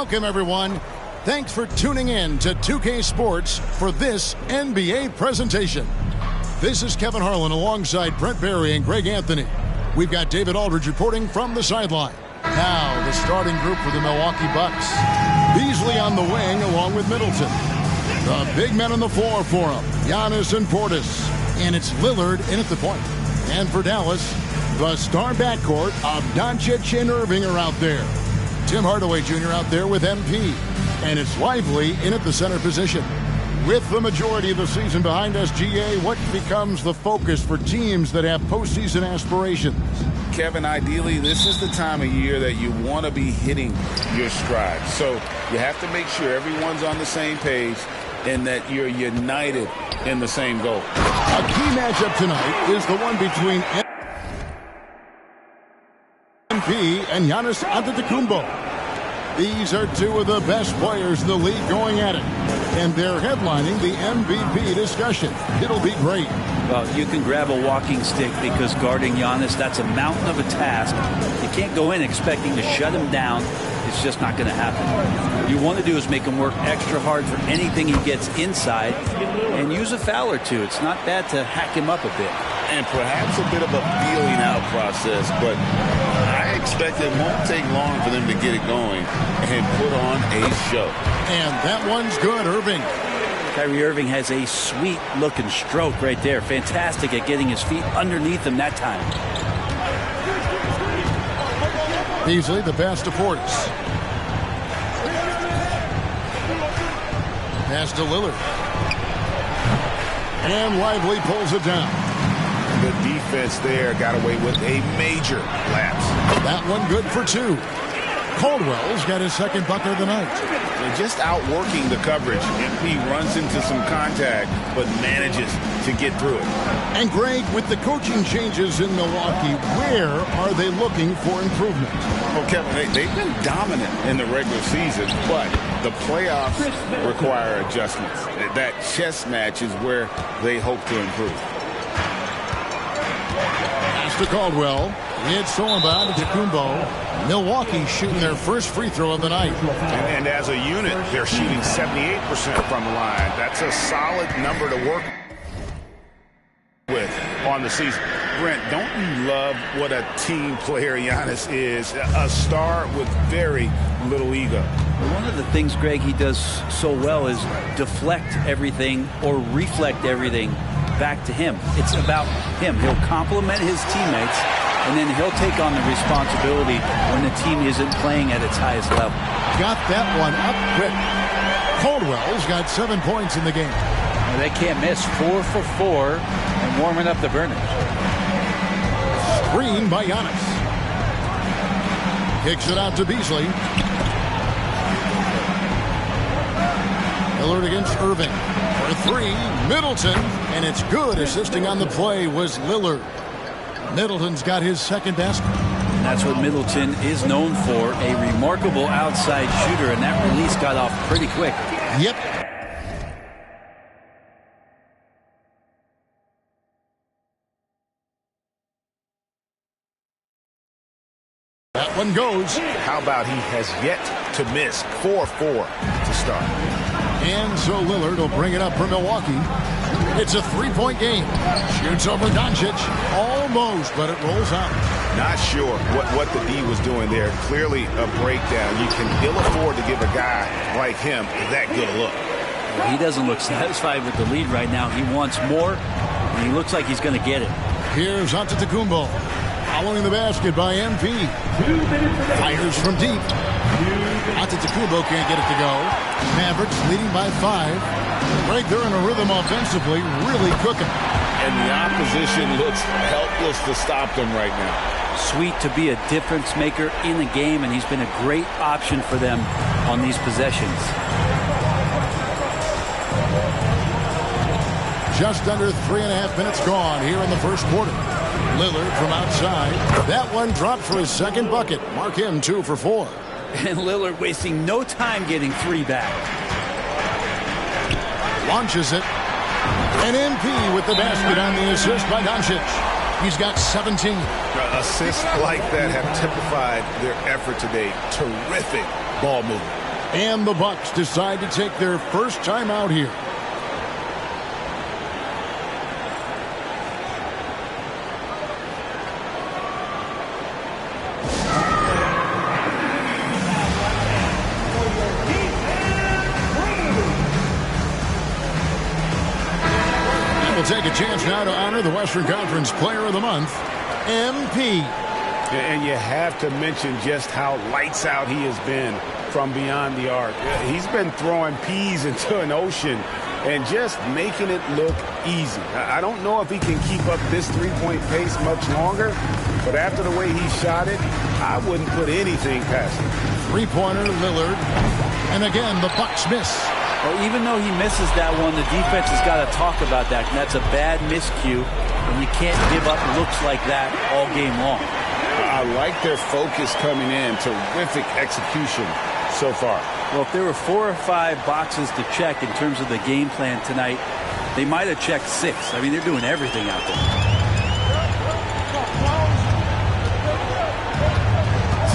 Welcome, everyone. Thanks for tuning in to 2K Sports for this NBA presentation. This is Kevin Harlan alongside Brent Barry and Greg Anthony. We've got David Aldridge reporting from the sideline. Now, the starting group for the Milwaukee Bucks. Beasley on the wing along with Middleton. The big men on the floor for him, Giannis and Portis. And it's Lillard in at the point. And for Dallas, the star backcourt of Doncic and Irving are out there. Tim Hardaway Jr. out there with MP. And it's Lively in at the center position. With the majority of the season behind us, GA, what becomes the focus for teams that have postseason aspirations? Kevin, ideally, this is the time of year that you want to be hitting your stride. So you have to make sure everyone's on the same page and that you're united in the same goal. A key matchup tonight is the one between MP and Giannis Antetokounmpo. These are two of the best players in the league going at it. And they're headlining the MVP discussion. It'll be great. Well, you can grab a walking stick because guarding Giannis, that's a mountain of a task. You can't go in expecting to shut him down. It's just not going to happen. What you want to do is make him work extra hard for anything he gets inside and use a foul or two. It's not bad to hack him up a bit. And perhaps a bit of a feeling out process, but I expect it won't take long for them to get it going and put on a show. And that one's good, Irving. Kyrie Irving has a sweet-looking stroke right there. Fantastic at getting his feet underneath him that time. Beasley, the pass to Portis. Pass to Lillard. And Lively pulls it down. The defense there got away with a major lapse. That one good for two. Caldwell's got his second bucket of the night. They're just outworking the coverage. MP runs into some contact, but manages to get through it. And Greg, with the coaching changes in Milwaukee, where are they looking for improvement? Well, Kevin, they've been dominant in the regular season, but the playoffs require adjustments. That chess match is where they hope to improve. Pass to Caldwell. It's Solomon to Kumbo. Milwaukee shooting their first free throw of the night. And as a unit, they're shooting 78% from the line. That's a solid number to work with on the season. Brent, don't you love what a team player Giannis is? A star with very little ego. One of the things, Greg, he does so well is deflect everything or reflect everything back to him. It's about him. He'll compliment his teammates, and then he'll take on the responsibility when the team isn't playing at its highest level. Got that one up quick. Caldwell's got 7 points in the game. Well, they can't miss. 4 for 4 and warming up the burners. Screen by Giannis. Kicks it out to Beasley. Lillard against Irving. For three, Middleton. And it's good. Assisting on the play was Lillard. Middleton's got his second basket. That's what Middleton is known for, a remarkable outside shooter, and that release got off pretty quick. Yep. That one goes. How about he has yet to miss 4-4 to start. And so Lillard will bring it up for Milwaukee. It's a three-point game. Shoots over Doncic. Almost, but it rolls out. Not sure what the D was doing there. Clearly a breakdown. You can ill afford to give a guy like him that good a look. He doesn't look satisfied with the lead right now. He wants more, and he looks like he's going to get it. Here's Antetokounmpo. Following the basket by MP. Fires from deep. Antetokounmpo can't get it to go. Mavericks leading by 5. Right there in a rhythm offensively, really cooking. And the opposition looks helpless to stop them right now. Sweet to be a difference maker in the game, and he's been a great option for them on these possessions. Just under 3.5 minutes gone here in the first quarter. Lillard from outside. That one dropped for his second bucket. Mark him 2 for 4. And Lillard wasting no time getting 3 back. Launches it. And MP with the basket on the assist by Doncic. He's got 17. Assists like that have typified their effort today. Terrific ball movement. And the Bucks decide to take their first time out here. We'll take a chance now to honor the Western Conference Player of the Month, MP. And you have to mention just how lights out he has been from beyond the arc. He's been throwing peas into an ocean and just making it look easy. I don't know if he can keep up this three-point pace much longer, but after the way he shot it, I wouldn't put anything past him. Three-pointer, Lillard. And again, the Bucks miss. Well, even though he misses that one, the defense has got to talk about that. And that's a bad miscue, and you can't give up looks like that all game long. I like their focus coming in. Terrific execution so far. Well, if there were 4 or 5 boxes to check in terms of the game plan tonight, they might have checked 6. I mean, they're doing everything out there.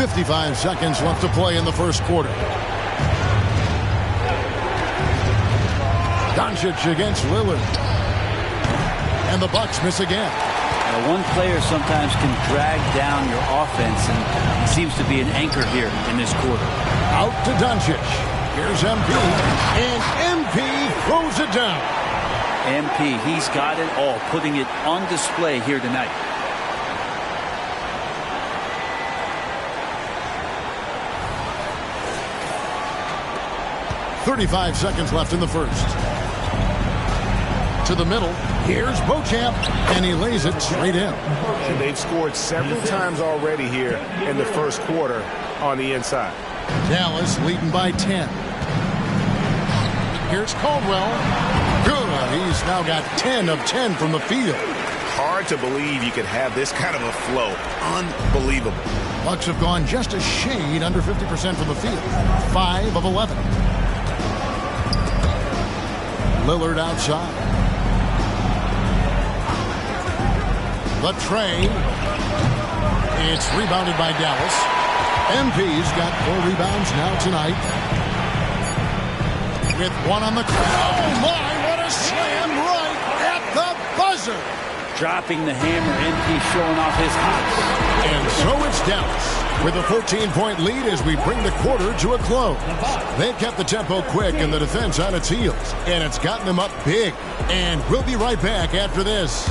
55 seconds left to play in the first quarter. Doncic against Lillard. And the Bucks miss again. One player sometimes can drag down your offense, and he seems to be an anchor here in this quarter. Out to Doncic. Here's MP. And MP throws it down. MP, he's got it all, putting it on display here tonight. .35 seconds left in the first. To the middle. Here's Beauchamp, and he lays it straight in. And they've scored several times already here in the first quarter on the inside. Dallas leading by 10. Here's Caldwell. Good. He's now got 10 of 10 from the field. Hard to believe you could have this kind of a flow. Unbelievable. Bucks have gone just a shade under 50% from the field. 5 of 11. Lillard outside. The tray. It's rebounded by Dallas. MP's got 4 rebounds now tonight. With one on the clock. Oh my, what a slam right at the buzzer. Dropping the hammer, MP showing off his hops. And so it's Dallas with a 14-point lead as we bring the quarter to a close. They've kept the tempo quick and the defense on its heels. And it's gotten them up big. And we'll be right back after this.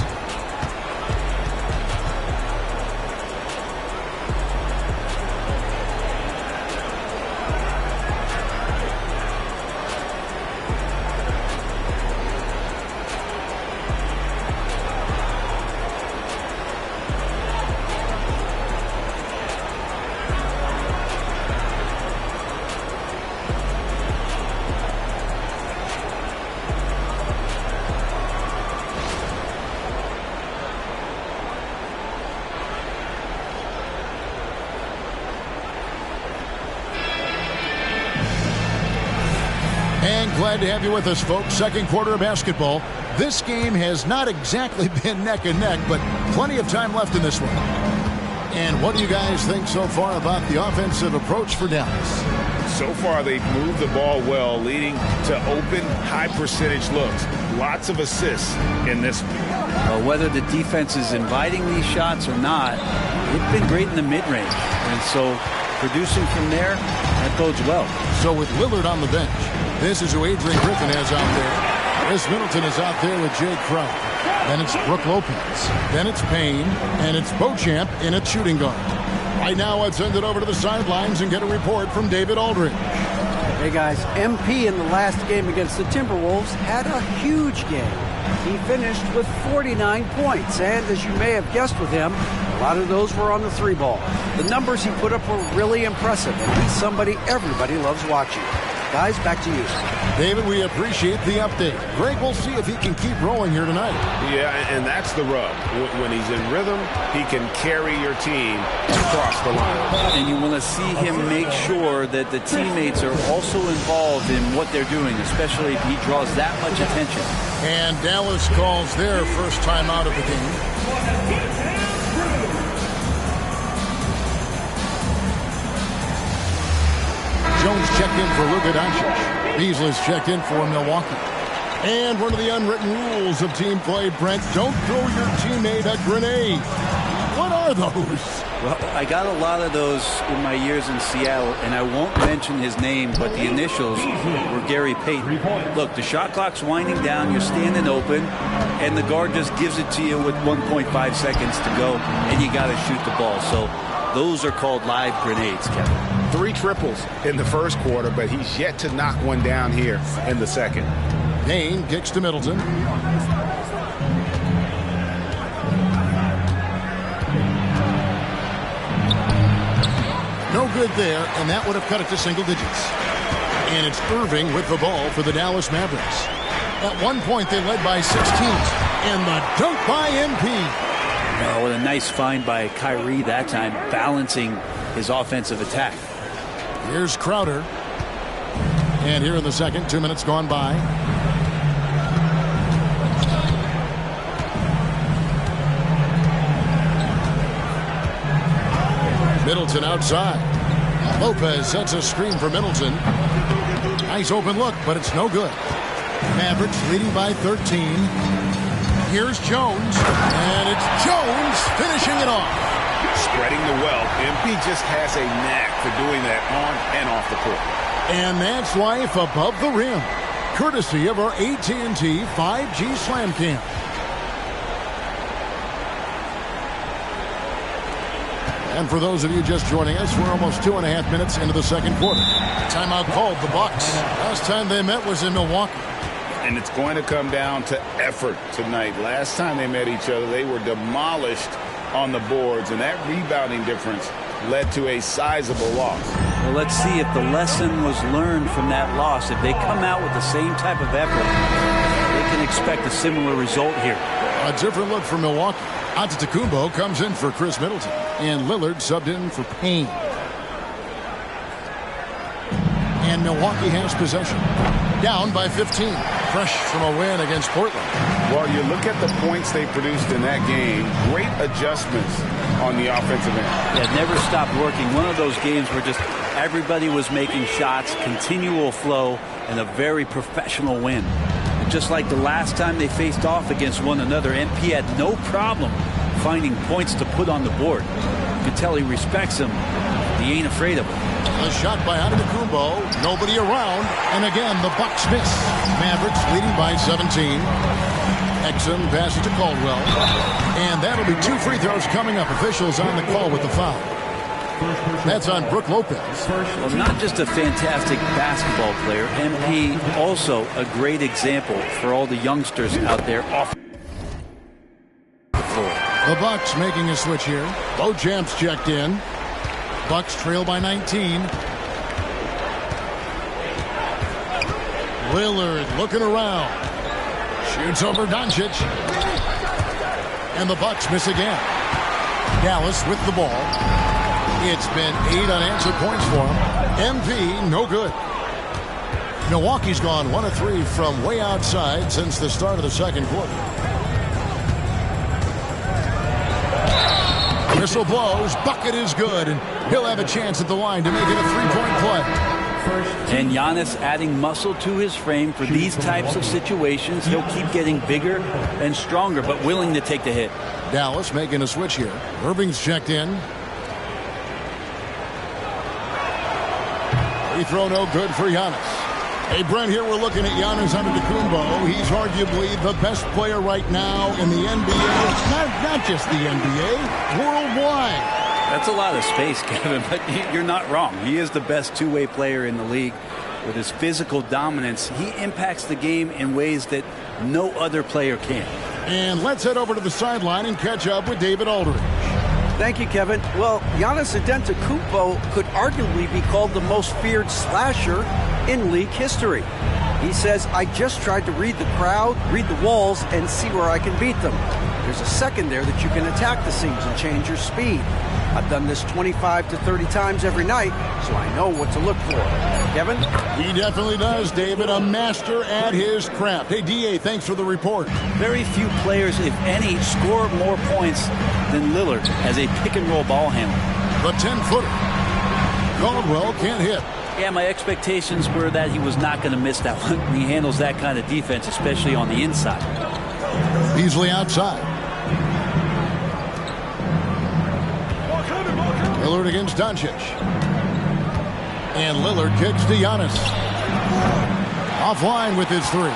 Glad to have you with us, folks. Second quarter of basketball. This game has not exactly been neck and neck, but plenty of time left in this one. And what do you guys think so far about the offensive approach for Dallas? So far, they've moved the ball well, leading to open, high-percentage looks. Lots of assists in this one. Well, whether the defense is inviting these shots or not, they've been great in the mid-range. And so producing from there, that bodes well. So with Lillard on the bench, this is who Adrian Griffin has out there. Chris Middleton is out there with Jay Crowder. Then it's Brook Lopez. Then it's Payne. And it's Beauchamp in at shooting guard. Right now, let's send it over to the sidelines and get a report from David Aldridge. Hey, guys. MP in the last game against the Timberwolves had a huge game. He finished with 49 points. And as you may have guessed with him, a lot of those were on the 3-ball. The numbers he put up were really impressive. And he's somebody everybody loves watching. Guys, back to you. David, we appreciate the update. Greg, we'll see if he can keep rolling here tonight. Yeah, and that's the rub. When he's in rhythm, he can carry your team across the line. And you want to see him make sure that the teammates are also involved in what they're doing, especially if he draws that much attention. And Dallas calls their first time out of the game. Jones checked in for Luka Doncic. Beasley's checked in for Milwaukee. And one of the unwritten rules of team play, Brent, don't throw your teammate a grenade. What are those? Well, I got a lot of those in my years in Seattle, and I won't mention his name, but the initials were Gary Payton. Look, the shot clock's winding down, you're standing open, and the guard just gives it to you with 1.5 seconds to go, and you got to shoot the ball. So those are called live grenades, Kevin. 3 triples in the first quarter, but he's yet to knock one down here in the second. Payne kicks to Middleton. No good there, and that would have cut it to single digits. And it's Irving with the ball for the Dallas Mavericks. At one point, they led by 16. And the dunk by MP. Oh, what a nice find by Kyrie that time, balancing his offensive attack. Here's Crowder. And here in the second, 2 minutes gone by. Middleton outside. Lopez sets a screen for Middleton. Nice open look, but it's no good. Mavericks leading by 13. Here's Jones, and it's Jones finishing it off. Spreading the wealth. MP just has a knack for doing that on and off the court. And that's life above the rim, courtesy of our AT&T 5G Slam Cam. And for those of you just joining us, we're almost 2.5 minutes into the second quarter. Timeout called the Bucks. Last time they met was in Milwaukee. And it's going to come down to effort tonight. Last time they met each other, they were demolished on the boards, and that rebounding difference led to a sizable loss. Well, let's see if the lesson was learned from that loss. If they come out with the same type of effort, they can expect a similar result here. A different look for Milwaukee. Antetokounmpo comes in for Chris Middleton, and Lillard subbed in for Payne. And Milwaukee has possession. Down by 15. Fresh from a win against Portland. Well, you look at the points they produced in that game. Great adjustments on the offensive end. Yeah, never stopped working. One of those games where just everybody was making shots, continual flow, and a very professional win. And just like the last time they faced off against one another, MP had no problem finding points to put on the board. You can tell he respects him. He ain't afraid of him. A shot by Antetokounmpo. Nobody around. And again, the Bucks miss. Mavericks leading by 17. Exum passes to Caldwell. And that'll be 2 free throws coming up. Officials on the call with the foul. That's on Brook Lopez. Well, not just a fantastic basketball player, MP also a great example for all the youngsters out there off the floor. The Bucks making a switch here. Beauchamp's checked in. Bucks trail by 19. Lillard looking around. Shoots over Doncic. And the Bucks miss again. Dallas with the ball. It's been 8 unanswered points for him. MP, no good. Milwaukee's gone 1 of 3 from way outside since the start of the second quarter. Whistle blows. Bucket is good. And he'll have a chance at the line to make it a 3-point play. And Giannis adding muscle to his frame for these types of situations. He'll keep getting bigger and stronger, but willing to take the hit. Dallas making a switch here. Irving's checked in. Free throw no good for Giannis. Hey, Brent, here we're looking at Giannis Antetokounmpo. He's arguably the best player right now in the NBA. Not just the NBA, worldwide. That's a lot of space, Kevin, but you're not wrong. He is the best two-way player in the league. With his physical dominance, he impacts the game in ways that no other player can. And let's head over to the sideline and catch up with David Aldridge. Thank you, Kevin. Well, Giannis Antetokounmpo could arguably be called the most feared slasher in league history. He says, I just tried to read the crowd, read the walls, and see where I can beat them. There's a second there that you can attack the seams and change your speed. I've done this 25 to 30 times every night, so I know what to look for. Kevin? He definitely does, David. A master at his craft. Hey, D.A., thanks for the report. Very few players, if any, score more points than Lillard as a pick-and-roll ball handler. The 10-footer. Caldwell can't hit. Yeah, my expectations were that he was not going to miss that one. He handles that kind of defense, especially on the inside. Beasley outside. Lillard against Doncic. And Lillard kicks to Giannis. Offline with his three.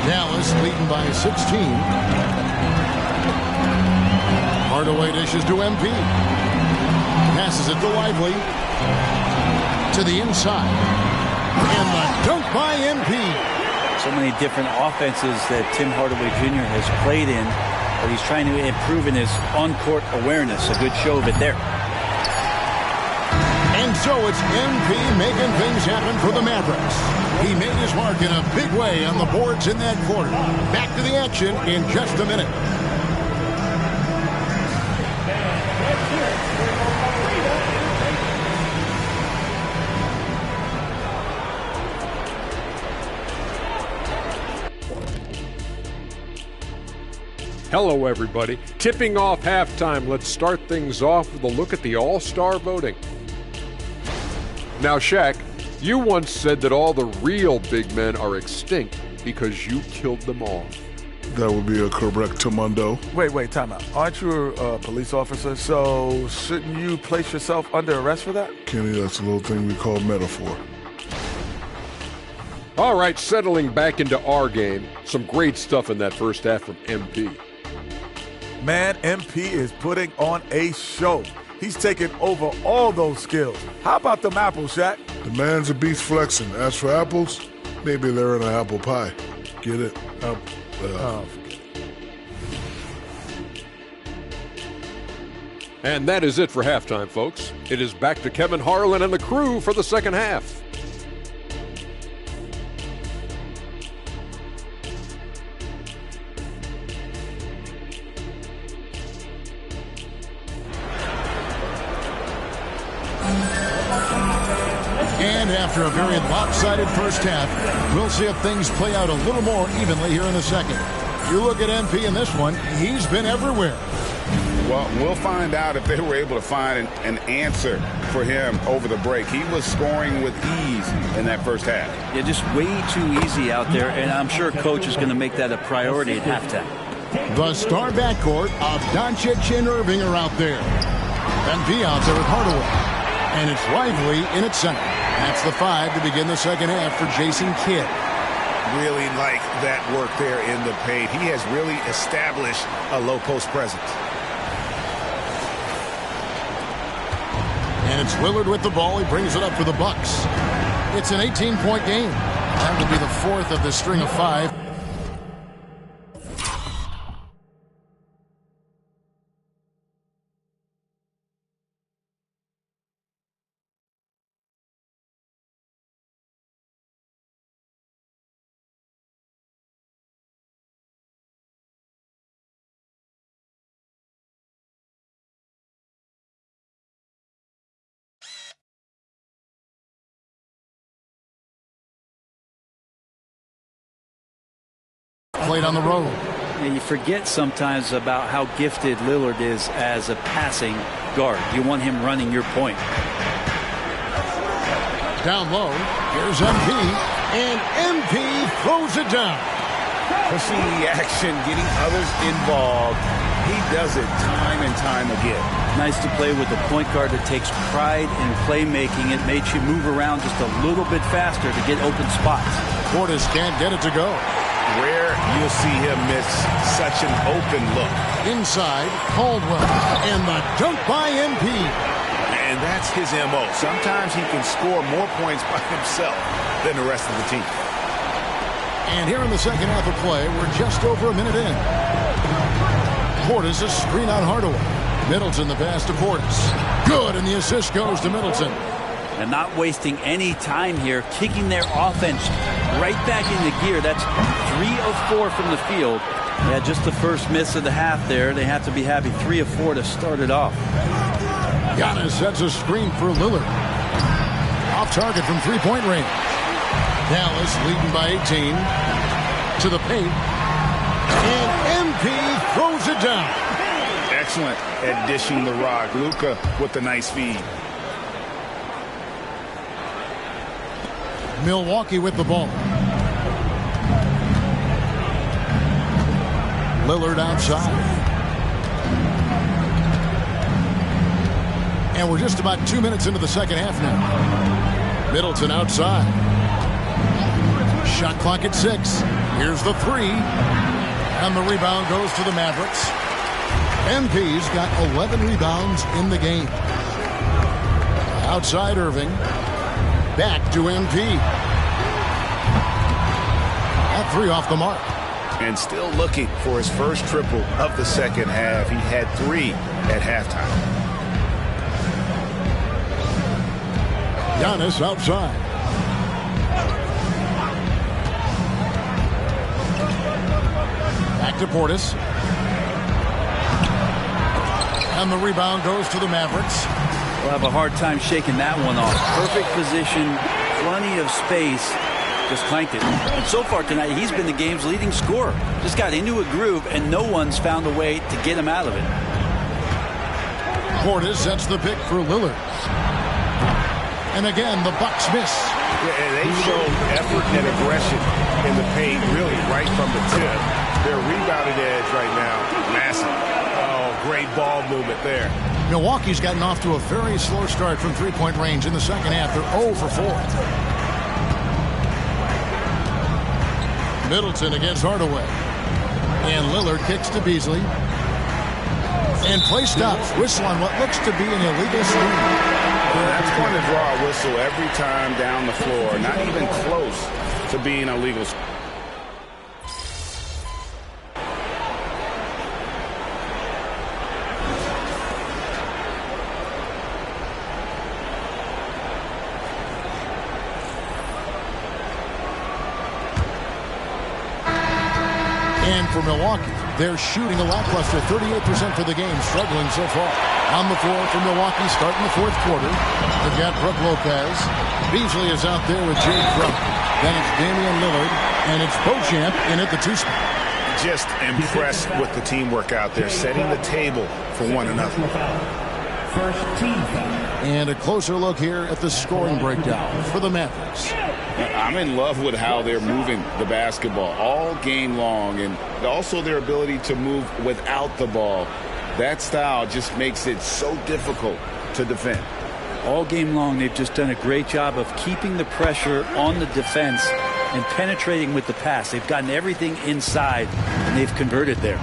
Dallas leading by 16. Hardaway dishes to MP. Passes it to Lively. To the inside. And the dunk by MP. So many different offenses that Tim Hardaway Jr. has played in, but he's trying to improve in his on-court awareness. A good show of it there. And so it's MP making things happen for the Mavericks. He made his mark in a big way on the boards in that quarter. Back to the action in just a minute. Hello, everybody. Tipping off halftime, let's start things off with a look at the All-Star voting. Now, Shaq, you once said that all the real big men are extinct because you killed them all. That would be a correct Mundo. Wait, time out. Aren't you a police officer? So shouldn't you place yourself under arrest for that? Kenny, that's a little thing we call metaphor. All right, settling back into our game. Some great stuff in that first half from MP. Man, MP is putting on a show. He's taking over all those skills. How about them apples, Shaq? The man's a beast flexing. As for apples, maybe they're in an apple pie. Get it? And that is it for halftime, folks. It is back to Kevin Harlan and the crew for the second half. And after a very lopsided first half, we'll see if things play out a little more evenly here in the second. You look at MP in this one, he's been everywhere. Well, we'll find out if they were able to find an answer for him over the break. He was scoring with ease in that first half. Yeah, just way too easy out there, and I'm sure Coach is going to make that a priority at halftime. The star backcourt of Doncic and Irving are out there. MP out there with Hardaway. And it's Lively in its center. That's the 5 to begin the second half for Jason Kidd. Really like that work there in the paint. He has really established a low post presence. And it's Lillard with the ball. He brings it up for the Bucks. It's an 18-point game. That will be the fourth of the string of 5. Played on the road. And you forget sometimes about how gifted Lillard is as a passing guard. You want him running your point. Down low, here's MP, and MP throws it down. Pushing the action, getting others involved. He does it time and time again. Nice to play with a point guard that takes pride in playmaking. It makes you move around just a little bit faster to get open spots. Portis can't get it to go. Rare you'll see him miss such an open look. Inside, Caldwell, and the dunk by MP. And that's his MO. Sometimes he can score more points by himself than the rest of the team. And here in the second half of play, we're just over a minute in. Portis a screen on Hardaway. Middleton the pass to Portis. Good, and the assist goes to Middleton. And not wasting any time here, kicking their offense right back into gear. That's 3 of 4 from the field. Yeah, just the first miss of the half there. They have to be happy. 3 of 4 to start it off. Giannis sets a screen for Lillard. Off target from three-point range. Dallas leading by 18. To the paint. And MP throws it down. excellent at dishing the rock. Luka with the nice feed. Milwaukee with the ball. Lillard outside. And we're just about 2 minutes into the second half now. Middleton outside. Shot clock at 6. Here's the 3. And the rebound goes to the Mavericks. MP's got 11 rebounds in the game. Outside Irving. Back to MP. That 3 off the mark. And still looking for his first triple of the second half. He had 3 at halftime. Giannis outside. Back to Portis. And the rebound goes to the Mavericks. We'll have a hard time shaking that one off. Perfect position, plenty of space. Just clanked it. And so far tonight, he's been the game's leading scorer. Just got into a groove, and no one's found a way to get him out of it. Portis sets the pick for Lillard. And again, the Bucks miss. Yeah, and they showed effort and aggression in the paint, really, right from the tip. Their rebounding edge right now, massive. Oh, great ball movement there. Milwaukee's gotten off to a very slow start from three-point range in the second half. They're 0 for 4. Middleton against Hardaway. And Lillard kicks to Beasley. And play stops. Whistle on what looks to be an illegal screen. That's going to draw a whistle every time down the floor. Not even close to being a legal screen. And for Milwaukee, they're shooting a lackluster 38% for the game, struggling so far. On the floor for Milwaukee, starting the fourth quarter. They've got Brook Lopez. Beasley is out there with Jay Crump. Then it's Damian Lillard, and it's Beauchamp in at the 2 spot. Just impressed with the teamwork out there, setting the table for one another. First team foul. And a closer look here at the scoring breakdown for the Mavericks. I'm in love with how they're moving the basketball all game long, and also their ability to move without the ball. That style just makes it so difficult to defend. All game long, they've just done a great job of keeping the pressure on the defense and penetrating with the pass. They've gotten everything inside, and they've converted there.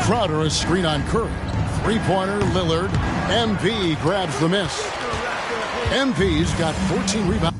Crowder, a screen on Curry. Three-pointer, Lillard. MP grabs the miss. MP's got 14 rebounds.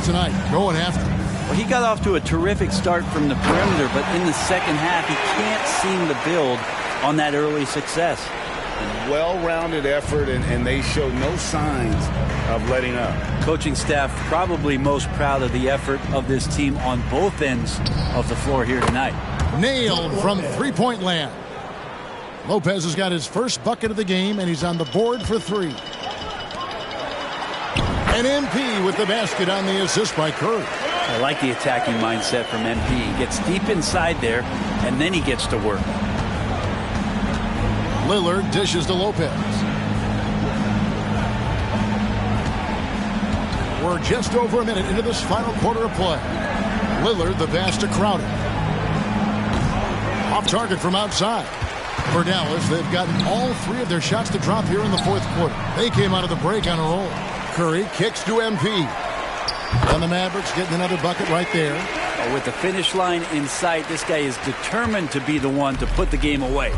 tonight, going after him. Well, he got off to a terrific start from the perimeter, but in the second half, he can't seem to build on that early success. Well-rounded effort, and they showed no signs of letting up. Coaching staff probably most proud of the effort of this team on both ends of the floor here tonight. Nailed from three-point land. Lopez has got his first bucket of the game, and he's on the board for three. And MP with the basket on the assist by Curry. I like the attacking mindset from MP. He gets deep inside there, and then he gets to work. Lillard dishes to Lopez. We're just over a minute into this final quarter of play. Lillard the pass to Crowder. Off target from outside. For Dallas, they've gotten all three of their shots to drop here in the fourth quarter. They came out of the break on a roll. Curry kicks to MP. And the Mavericks getting another bucket right there. With the finish line in sight, this guy is determined to be the one to put the game away.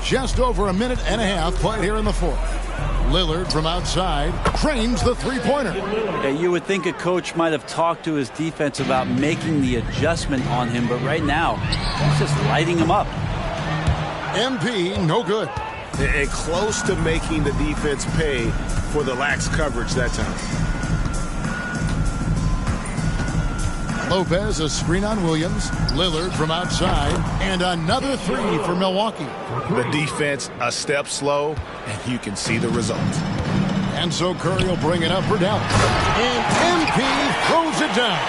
Just over a minute and a half played here in the fourth. Lillard from outside trains the three-pointer. Yeah, you would think a coach might have talked to his defense about making the adjustment on him, but right now, he's just lighting him up. MP, no good. And close to making the defense pay for the lax coverage that time. Lopez, a screen on Williams. Lillard from outside. And another three for Milwaukee. The defense a step slow, and you can see the result. And so Curry will bring it up for Dallas. And MP throws it down.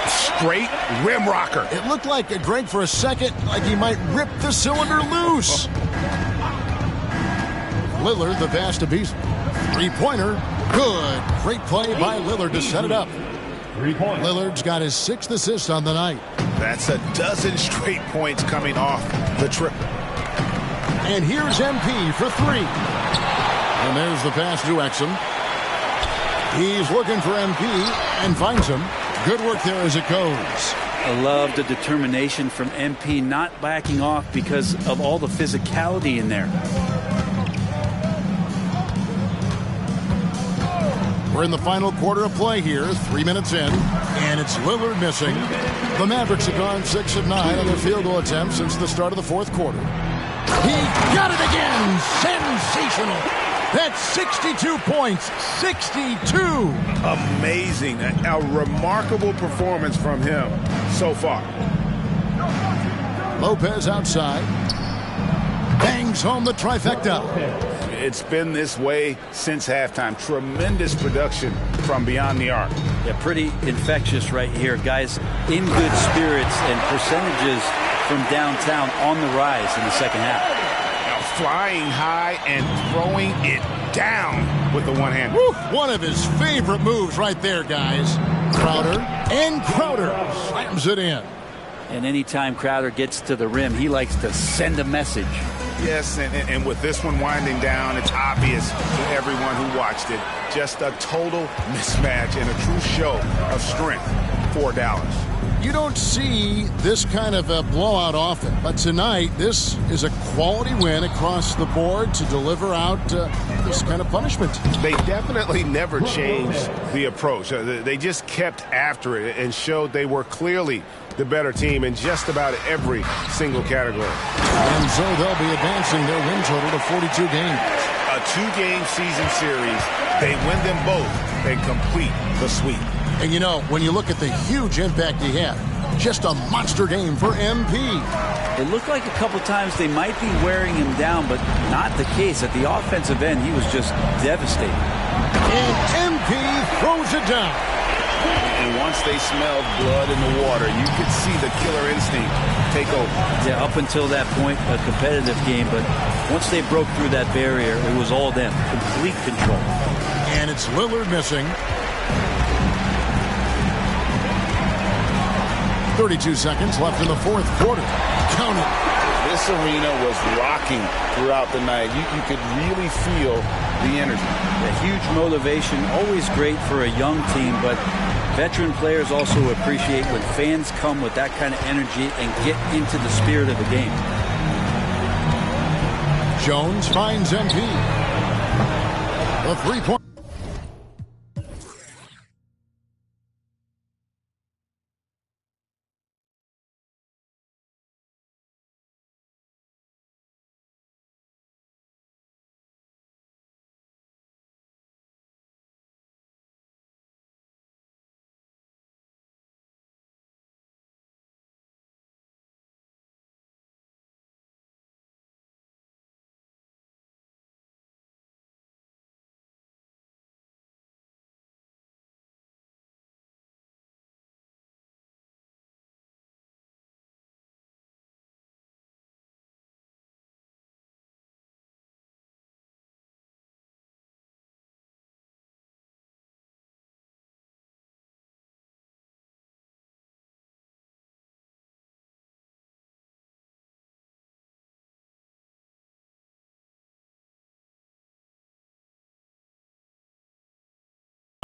Straight rim rocker. It looked like, Greg, for a second, like he might rip the cylinder loose. Lillard, the pass to Beasley. Three-pointer. Good. Great play by Lillard to set it up. Lillard's got his sixth assist on the night. That's a dozen straight points coming off the trip. And here's MP for three. And there's the pass to Exum. He's looking for MP and finds him. Good work there as it goes. I love the determination from MP, not backing off because of all the physicality in there. We're in the final quarter of play here, 3 minutes in, and it's Lillard missing. The Mavericks have gone 6 of 9 on their field goal attempts since the start of the fourth quarter. He got it again! Sensational! That's 62 points, 62! Amazing. A remarkable performance from him so far. Lopez outside. Bangs home the trifecta. It's been this way since halftime. Tremendous production from beyond the arc. Yeah, pretty infectious right here. Guys in good spirits and percentages from downtown on the rise in the second half. Now flying high and throwing it down with the one hand. One of his favorite moves right there, guys. Crowder slams it in. And anytime Crowder gets to the rim, he likes to send a message. Yes, and with this one winding down, it's obvious to everyone who watched it. Just a total mismatch and a true show of strength for Dallas. You don't see this kind of a blowout often, but tonight this is a quality win across the board to deliver out this kind of punishment. They definitely never changed the approach. They just kept after it and showed they were clearly the better team in just about every single category. And so they'll be advancing their win total to 42 games. A 2-game season series. They win them both and complete the sweep. And you know, when you look at the huge impact he had, just a monster game for MP. It looked like a couple times they might be wearing him down, but not the case. At the offensive end, he was just devastating. And MP throws it down. And once they smelled blood in the water, you could see the killer instinct take over. Yeah, up until that point, a competitive game, but once they broke through that barrier, it was all them. Complete control. And it's Lillard missing. 32 seconds left in the fourth quarter. Count it. This arena was rocking throughout the night. You could really feel the energy. A huge motivation, always great for a young team, but veteran players also appreciate when fans come with that kind of energy and get into the spirit of the game. Jones finds MP. The three-point.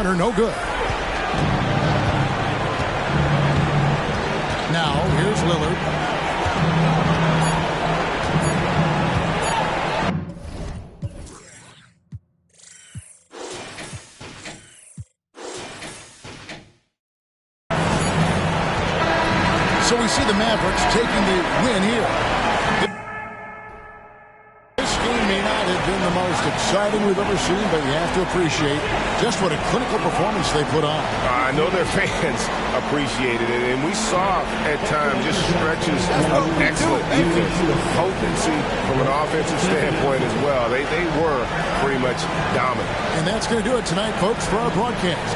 No good. Now, here's Lillard. So we see the Mavericks taking the win here. This game may not have been the most exciting we've ever seen, but you have to appreciate just what a clinical performance they put on. I know their fans appreciated it, and we saw at times just stretches of excellent defense, potency from an offensive standpoint as well. They were pretty much dominant. And that's going to do it tonight, folks, for our broadcast.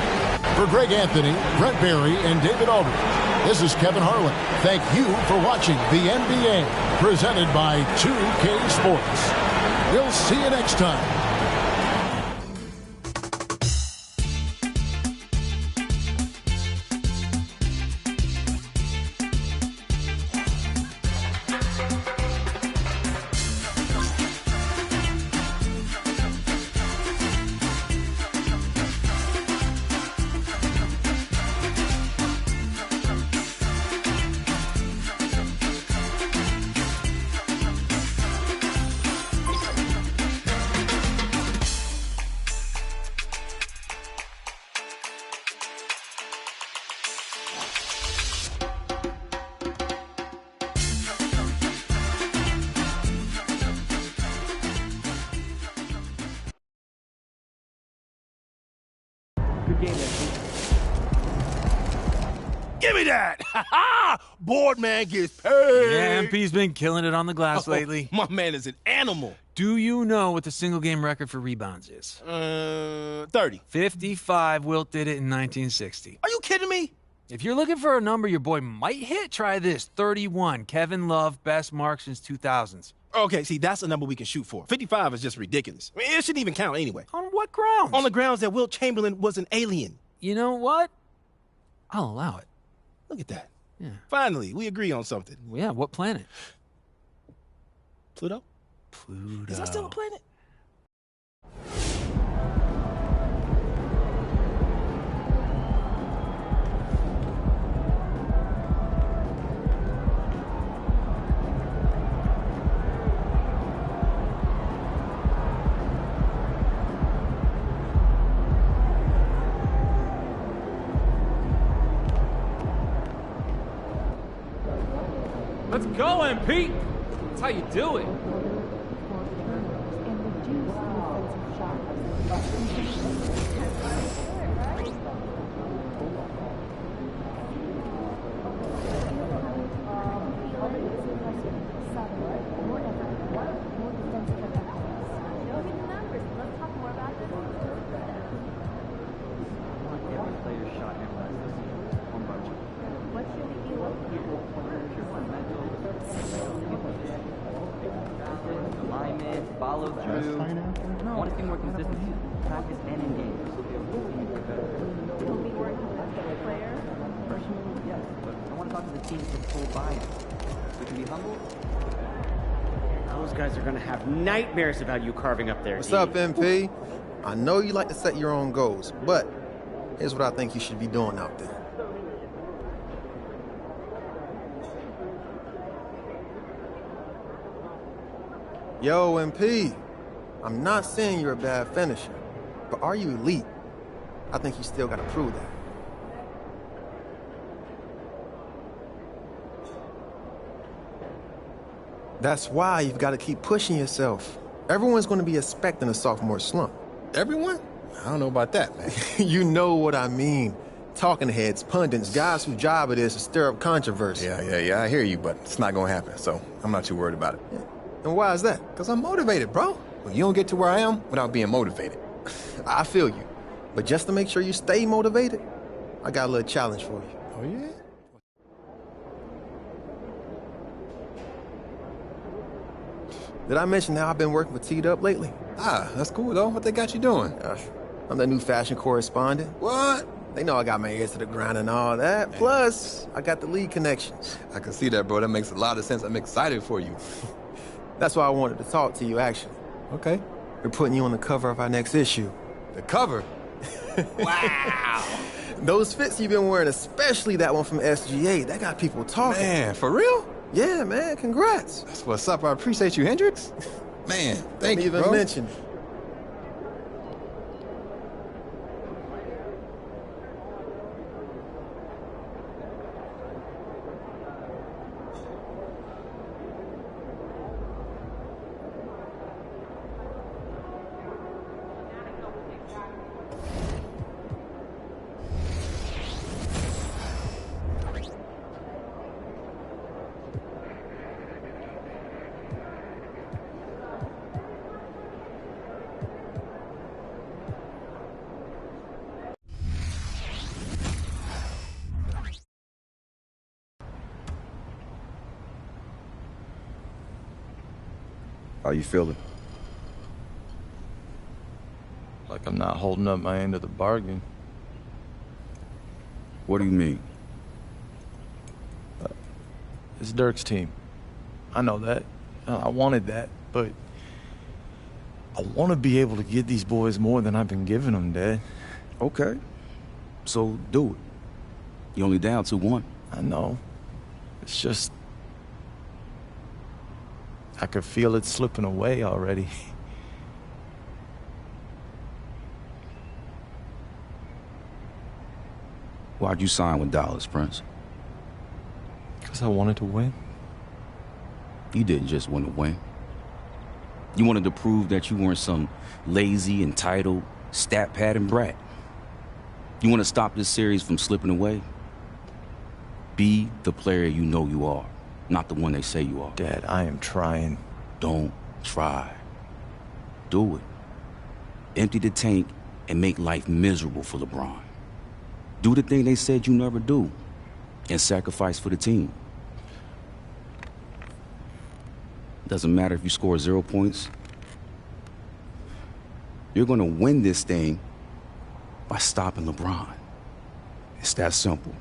For Greg Anthony, Brett Barry, and David Aldridge, this is Kevin Harlan. Thank you for watching the NBA, presented by 2K Sports. We'll see you next time. Give me that! Board man gets paid! Yeah, MP's been killing it on the glass lately. My man is an animal. Do you know what the single-game record for rebounds is? 30. 55. Wilt did it in 1960. Are you kidding me? If you're looking for a number your boy might hit, try this. 31. Kevin Love, best mark since 2000s. Okay, see, that's a number we can shoot for. 55 is just ridiculous. I mean, it shouldn't even count anyway. On what grounds? On the grounds that Wilt Chamberlain was an alien. You know what? I'll allow it. Look at that. Yeah. Finally, we agree on something. Yeah, what planet? Pluto? Pluto. Is that still a planet? Let's go, MP! That's how you do it. Follow through. I want to see more consistency. Practice and in games. Will be working with the player? Personally, yes. But I want to talk to the team for full buy-in. We can be humble. Those guys are going to have nightmares about you carving up their What's up, MP? I know you like to set your own goals, but here's what I think you should be doing out there. Yo, MP, I'm not saying you're a bad finisher, But are you elite? I think you still got to prove that. That's why you've got to keep pushing yourself. Everyone's going to be expecting a sophomore slump. Everyone? I don't know about that, man. You know what I mean. Talking heads, pundits, guys whose job it is to stir up controversy. Yeah, I hear you, but it's not going to happen, so I'm not too worried about it. Yeah. And why is that? Because I'm motivated, bro. Well, you don't get to where I am without being motivated. I feel you. But just to make sure you stay motivated, I got a little challenge for you. Oh, yeah? Did I mention how I've been working with T-Dub lately? Ah, that's cool, though. What they got you doing? I'm the new fashion correspondent. What? They know I got my ears to the ground and all that. Man. Plus, I got the league connections. I can see that, bro. That makes a lot of sense. I'm excited for you. That's why I wanted to talk to you, actually. Okay. We're putting you on the cover of our next issue. The cover? Wow. Those fits you've been wearing, especially that one from SGA, that got people talking. Man, for real? Yeah, man, congrats. That's what's up. I appreciate you, Hendrix. Man, thank you, bro. Don't even mention it. How you feeling? Like I'm not holding up my end of the bargain. What do you mean? It's Dirk's team. I know that. I wanted that, but I want to be able to give these boys more than I've been giving them, Dad. Okay. So do it. You're only down 2-1. I know. It's just... I could feel it slipping away already. Why'd you sign with Dallas, Prince? Because I wanted to win. You didn't just want to win. You wanted to prove that you weren't some lazy, entitled, stat-padding brat. You want to stop this series from slipping away? Be the player you know you are, not the one they say you are. Dad, I am trying. Don't try. Do it. Empty the tank and make life miserable for LeBron. Do the thing they said you never do and sacrifice for the team. Doesn't matter if you score 0 points. You're going to win this thing by stopping LeBron. It's that simple.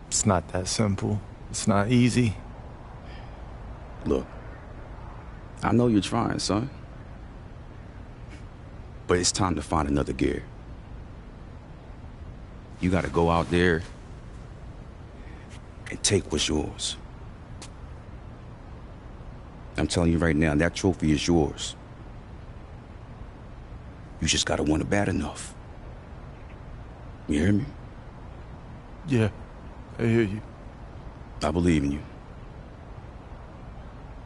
It's not that simple. It's not easy. Look, I know you're trying, son. But it's time to find another gear. You got to go out there and take what's yours. I'm telling you right now, that trophy is yours. You just got to want it bad enough. You hear me? Yeah, I hear you. I believe in you.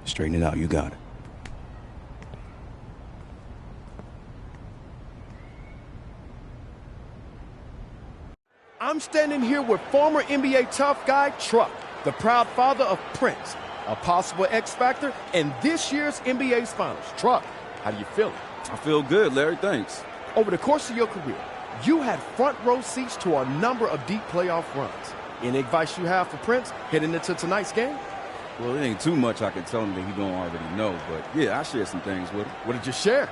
Straighten it out, you got it. I'm standing here with former NBA tough guy Truck, the proud father of Prince, a possible X Factor, and this year's NBA's Finals. Truck, how do you feel? I feel good, Larry, thanks. Over the course of your career, you had front row seats to a number of deep playoff runs. Any advice you have for Prince heading into tonight's game? Well, it ain't too much I can tell him that he don't already know, but yeah, I shared some things with him. What did you share?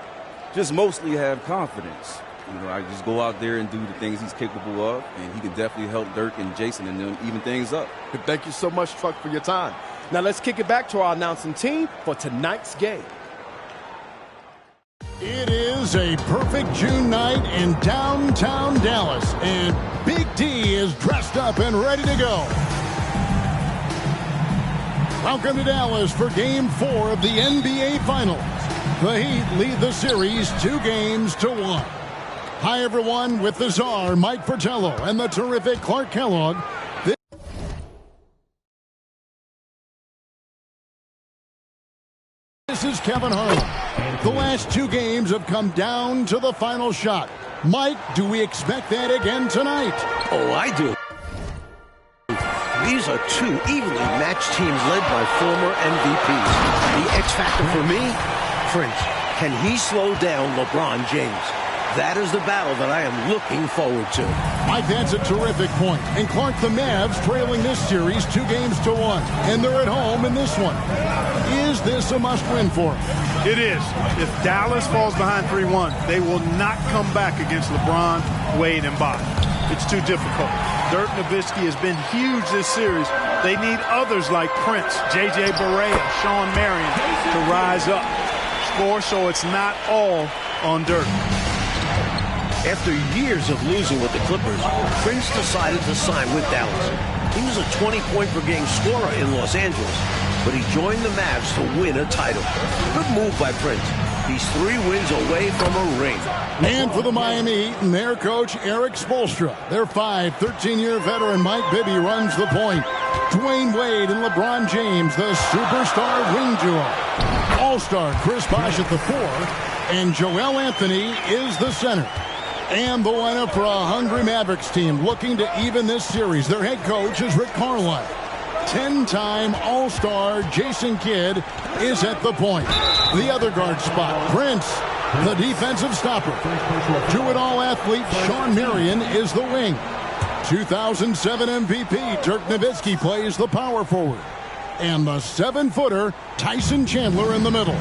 Just mostly have confidence. You know, I just go out there and do the things he's capable of, and he can definitely help Dirk and Jason and them even things up. Thank you so much, Truck, for your time. Now let's kick it back to our announcing team for tonight's game. It is a perfect June night in downtown Dallas, and Big D is dressed up and ready to go. Welcome to Dallas for Game 4 of the NBA Finals. The Heat lead the series 2-1. Hi, everyone, with the czar, Mike Fratello, and the terrific Clark Kellogg. This is Kevin Harlan. The last two games have come down to the final shot. Mike, do we expect that again tonight? Oh, I do. These are two evenly matched teams led by former MVPs. The X factor for me, Prince. Can he slow down LeBron James? That is the battle that I am looking forward to. Mike, that's a terrific point. And Clark, the Mavs trailing this series 2-1, and they're at home in this one. Is this a must-win for them? It is. If Dallas falls behind 3-1, they will not come back against LeBron, Wade, and Bob. It's too difficult. Dirk Nowitzki has been huge this series. They need others like Prince, J.J. Barea, Sean Marion to rise up, score so it's not all on Dirk. After years of losing with the Clippers, Prince decided to sign with Dallas. He was a 20-point-per-game scorer in Los Angeles, but he joined the Mavs to win a title. Good move by Prince. He's 3 wins away from a ring. And for the Miami Heat and their coach, Eric Spoelstra, their 13-year veteran Mike Bibby runs the point. Dwayne Wade and LeBron James, the superstar wing duo. All-star Chris Bosh at the 4, and Joel Anthony is the center. And the lineup for a hungry Mavericks team looking to even this series. Their head coach is Rick Carlisle. 10-time All-Star Jason Kidd is at the point. The other guard spot, Prince, the defensive stopper. Do-it-all athlete Sean Marion is the wing. 2007 MVP Dirk Nowitzki plays the power forward. And the 7-footer Tyson Chandler in the middle.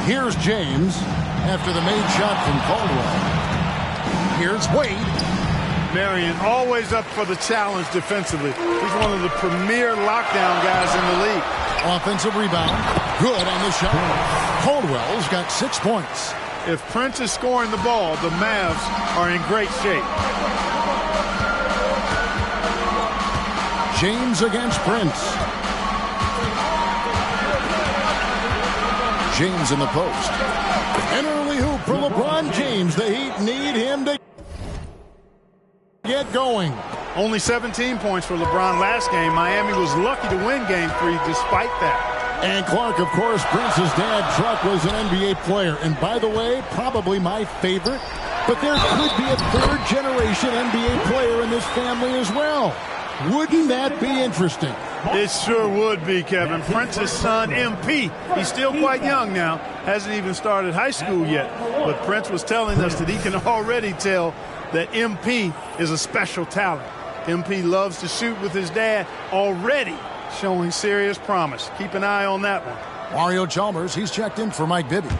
Here's James after the made shot from Caldwell. Here's Wade. Marion always up for the challenge defensively. He's one of the premier lockdown guys in the league. Offensive rebound. Good on the shot. Caldwell's got 6 points. If Prince is scoring the ball, the Mavs are in great shape. James against Prince. James in the post. An early hoop for LeBron James. The Heat need him to get going. Only 17 points for LeBron last game. Miami was lucky to win Game 3 despite that. And Clark, of course, Prince's dad, Truck, was an NBA player. And by the way, probably my favorite. But there could be a third-generation NBA player in this family as well. Wouldn't that be interesting? It sure would be, Kevin. Prince's son, MP. He's still quite young now. Hasn't even started high school yet. But Prince was telling us that he can already tell that MP is a special talent. MP loves to shoot with his dad, already showing serious promise. Keep an eye on that one. Mario Chalmers, he's checked in for Mike Bibby.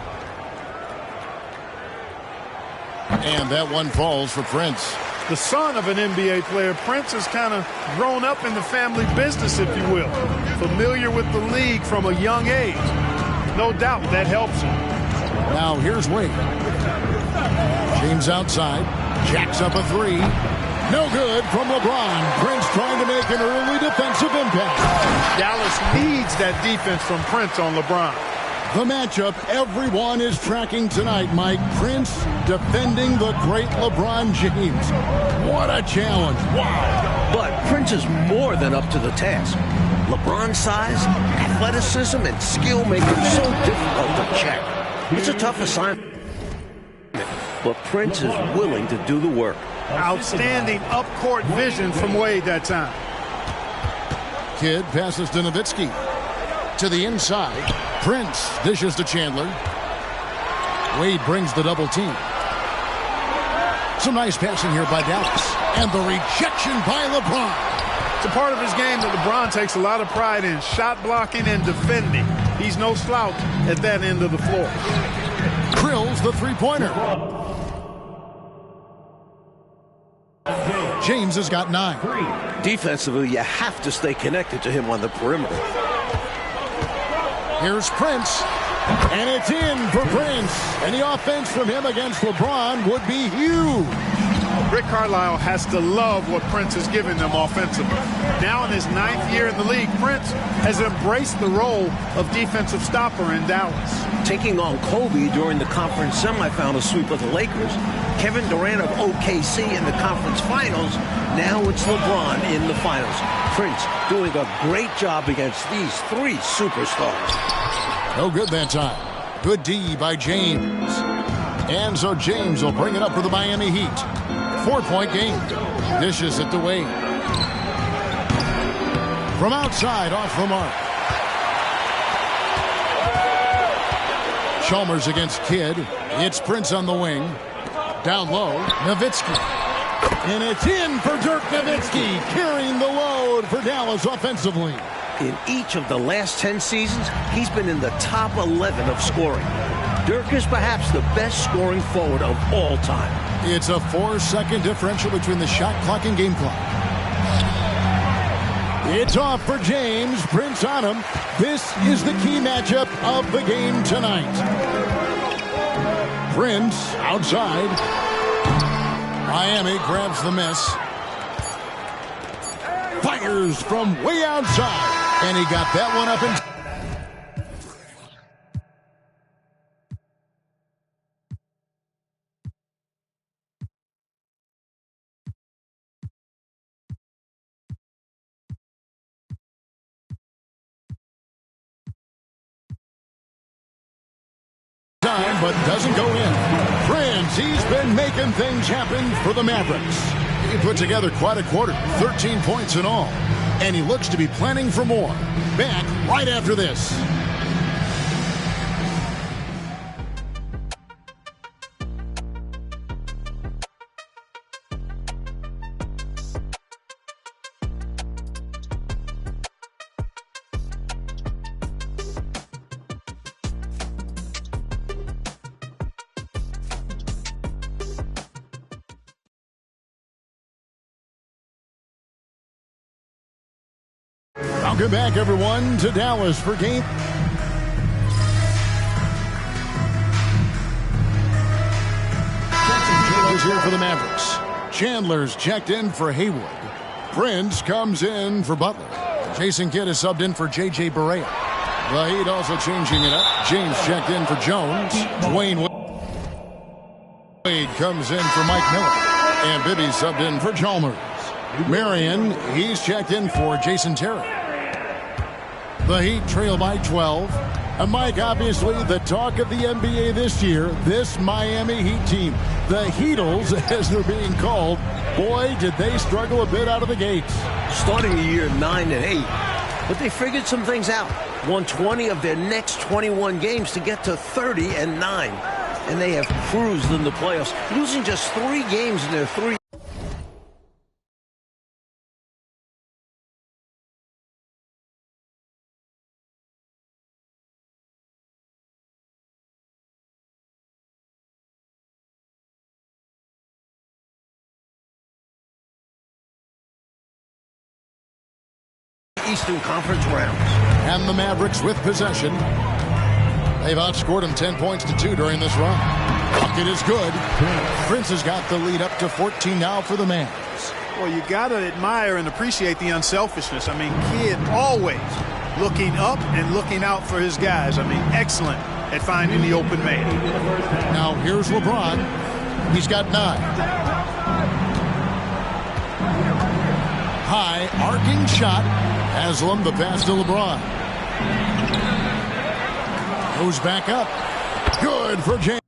And that one falls for Prince. The son of an NBA player, Prince has kind of grown up in the family business, if you will. Familiar with the league from a young age. No doubt that helps him. Now here's Wade. James outside. Jacks up a 3. No good from LeBron. Prince trying to make an early defensive impact. Dallas needs that defense from Prince on LeBron. The matchup everyone is tracking tonight, Mike. Prince defending the great LeBron James. What a challenge. Wow. But Prince is more than up to the task. LeBron's size, athleticism, and skill make him so difficult to check. It's a tough assignment. But Prince is willing to do the work. Outstanding up-court vision from Wade that time. Kidd passes to Nowitzki. To the inside. Prince dishes to Chandler. Wade brings the double team. Some nice passing here by Dallas. And the rejection by LeBron. It's a part of his game that LeBron takes a lot of pride in. Shot blocking and defending. He's no slouch at that end of the floor. Drills the three-pointer. James has got 9. Defensively, you have to stay connected to him on the perimeter. Here's Prince. And it's in for Prince. And the offense from him against LeBron would be huge. Rick Carlisle has to love what Prince has given them offensively. Now in his 9th year in the league, Prince has embraced the role of defensive stopper in Dallas. Taking on Kobe during the conference semifinal sweep of the Lakers, Kevin Durant of OKC in the conference finals, now it's LeBron in the finals. Prince doing a great job against these 3 superstars. No good that time. Good D by James. And so James will bring it up for the Miami Heat. 4-point game. Dishes it to Wade. From outside, off the mark. Chalmers against Kidd. It's Prince on the wing. Down low, Nowitzki. And it's in for Dirk Nowitzki, carrying the load for Dallas offensively. In each of the last 10 seasons, he's been in the top 11 of scoring. Dirk is perhaps the best scoring forward of all time. It's a 4-second differential between the shot clock and game clock. It's off for James. Prince on him. This is the key matchup of the game tonight. Prince outside. Miami grabs the miss. Fires from way outside. And he got that one up in time, but doesn't go in. Prince, he's been making things happen for the Mavericks. He put together quite a quarter, 13 points in all. And he looks to be planning for more. Back right after this. Welcome back, everyone, to Dallas for game. Changes here for the Mavericks. Chandler's checked in for Haywood. Prince comes in for Butler. Jason Kidd is subbed in for J.J. Barea. The Heat also changing it up. James checked in for Jones. Dwayne Wade comes in for Mike Miller. And Bibby subbed in for Chalmers. Marion, he's checked in for Jason Terry. The Heat trail by 12. And Mike, obviously, the talk of the NBA this year, this Miami Heat team, the Heatles, as they're being called, boy, did they struggle a bit out of the gates. Starting the year 9-8, but they figured some things out. Won 20 of their next 21 games to get to 30-9. And they have cruised in the playoffs, losing just 3 games in their 3. Eastern Conference rounds. And the Mavericks with possession. They've outscored them 10 points to 2 during this run. Bucket is good. Prince has got the lead up to 14 now for the Mavs. Well, you got to admire and appreciate the unselfishness. I mean, Kidd always looking up and looking out for his guys. I mean, excellent at finding the open man. Now here's LeBron. He's got 9. High arcing shot. Haslam, the pass to LeBron. Goes back up. Good for James.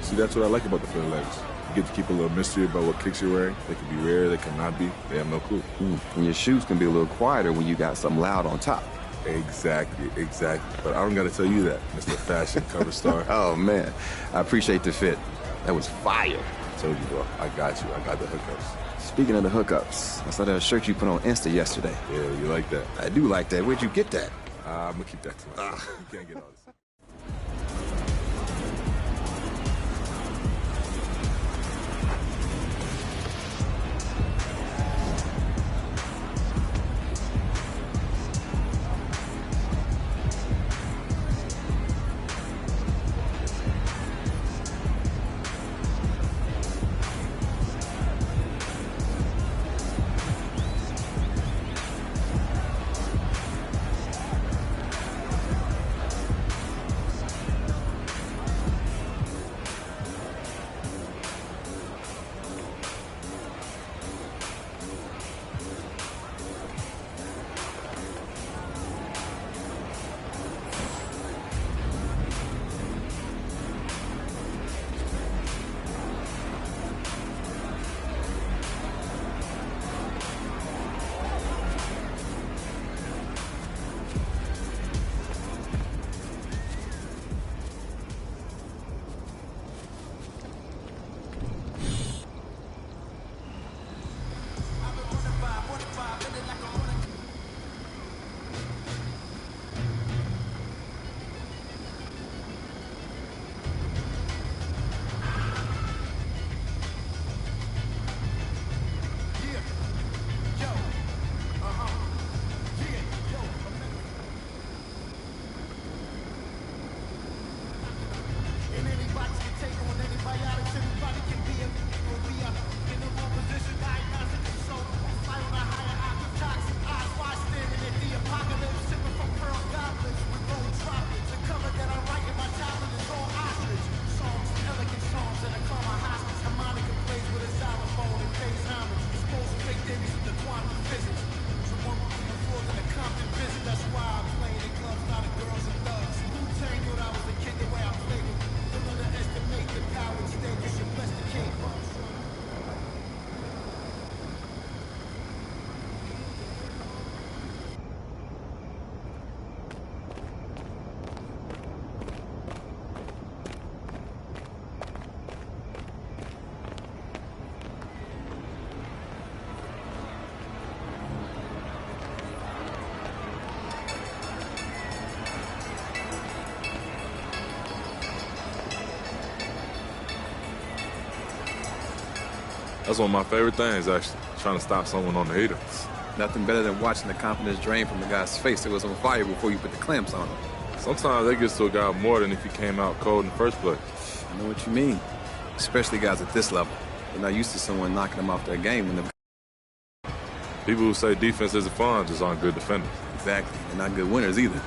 See, that's what I like about the Flair legs. You get to keep a little mystery about what kicks you're wearing. They can be rare, they cannot be. They have no clue. And your shoes can be a little quieter when you got something loud on top. Exactly. But I don't got to tell you that, Mr. Fashion Cover Star. Oh, man. I appreciate the fit. That was fire. I told you, bro. I got you. I got the hookups. Speaking of the hookups, I saw that shirt you put on Insta yesterday. Yeah, you like that? I do like that. Where'd you get that? I'm going to keep that to myself. You can't get all this. That's one of my favorite things, actually, trying to stop someone on the hater. Nothing better than watching the confidence drain from the guy's face that was on fire before you put the clamps on him. Sometimes that gets to a guy more than if he came out cold in the first place. I know what you mean, especially guys at this level. They're not used to someone knocking them off their game when the... People who say defense isn't fun just aren't good defenders. Exactly, and not good winners either.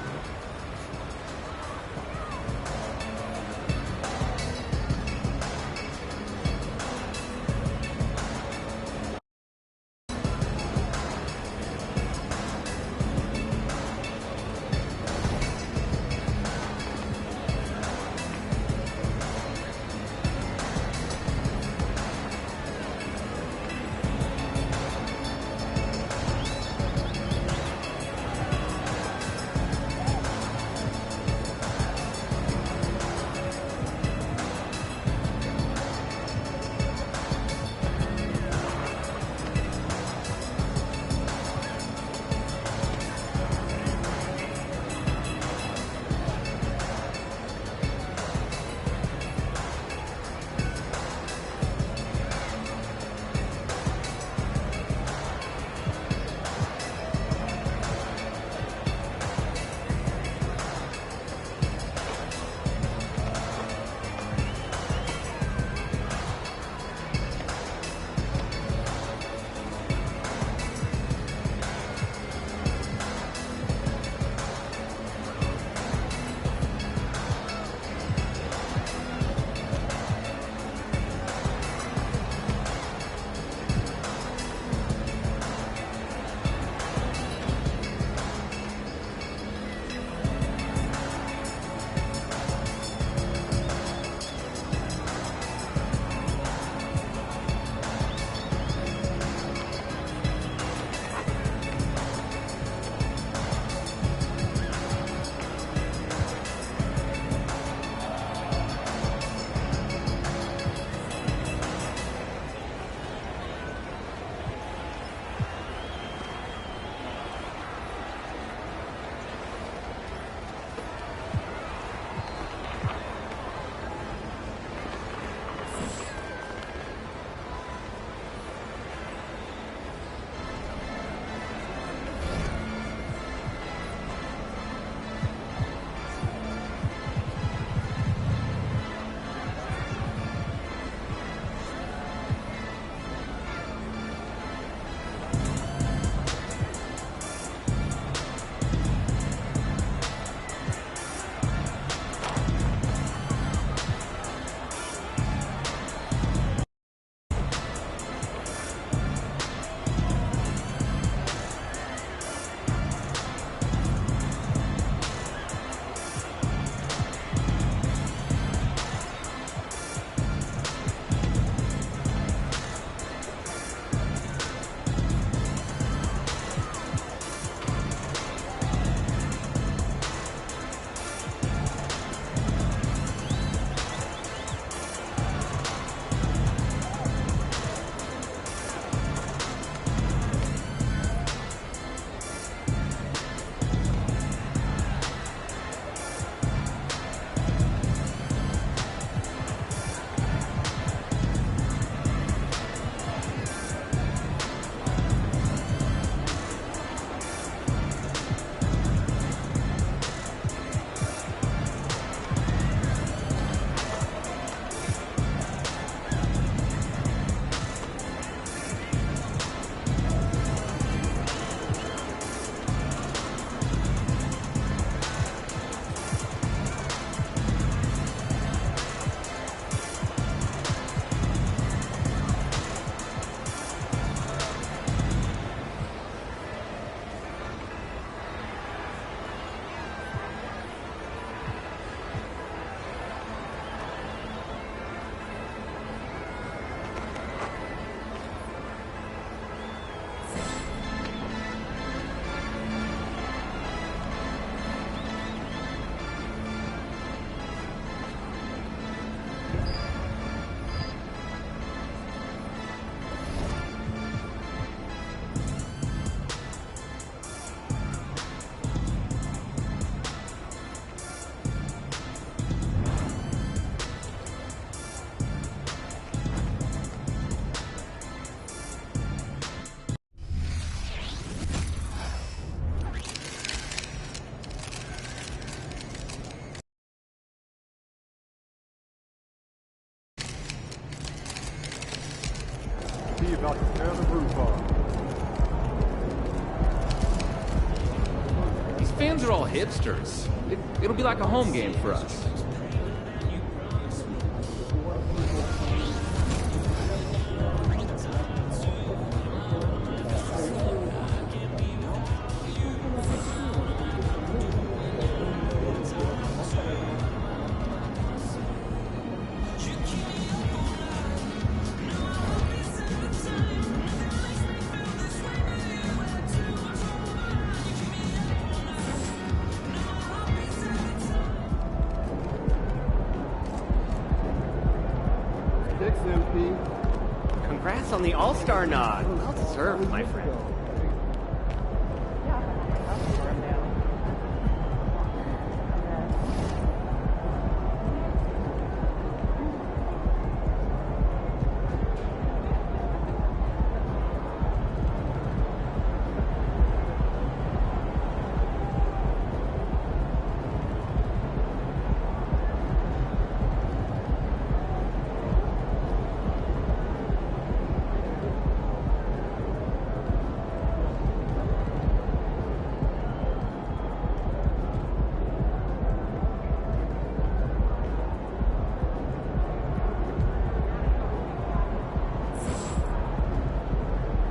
about to tear the roof off. These fans are all hipsters. It'll be like a home game for us. Congrats on the All-Star nod. Well deserved, my friend.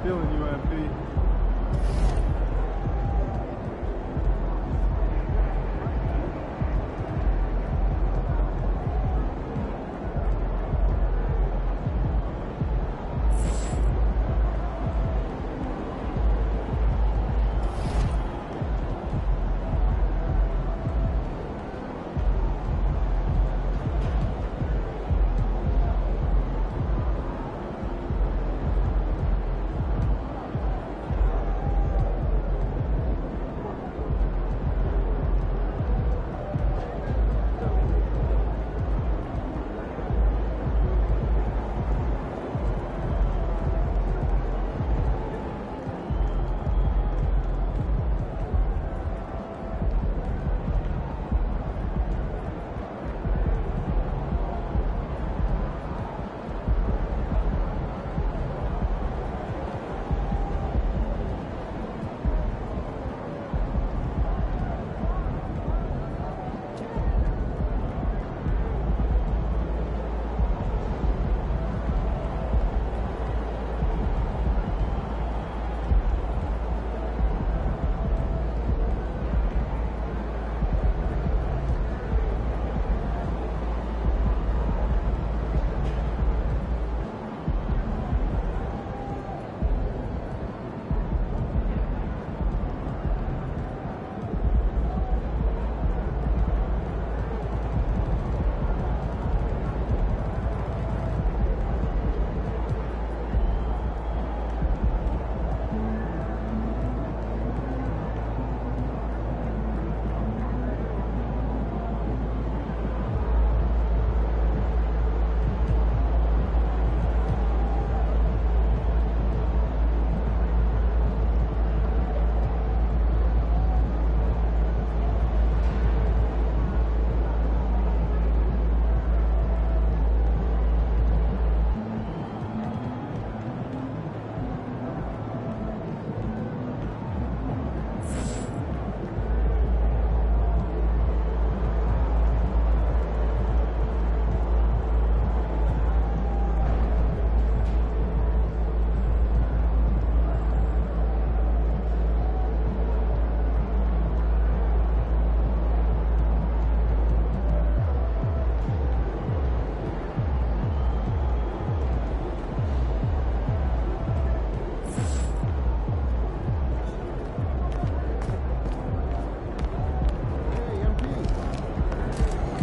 Feeling you, MP.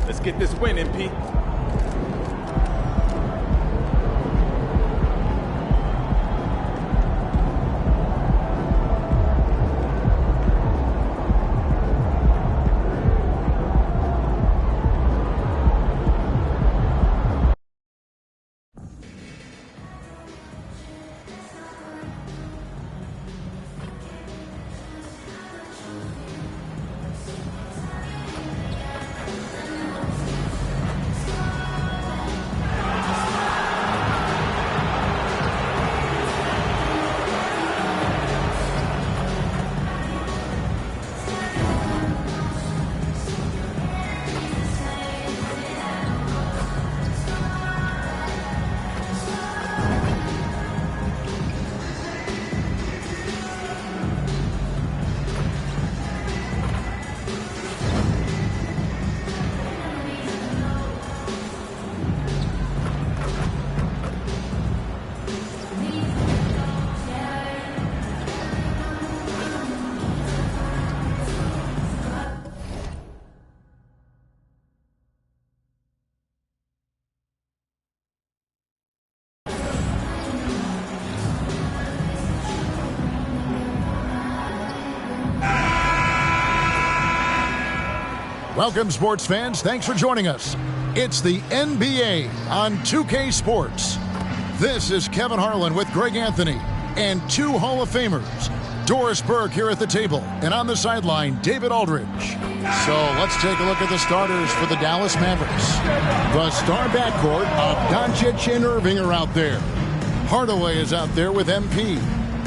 Let's get this win, MP. Welcome, sports fans. Thanks for joining us. It's the NBA on 2K Sports. This is Kevin Harlan with Greg Anthony and two Hall of Famers. Doris Burke here at the table, and on the sideline, David Aldridge. So let's take a look at the starters for the Dallas Mavericks. The star backcourt of Doncic and Irving are out there. Hardaway is out there with MP,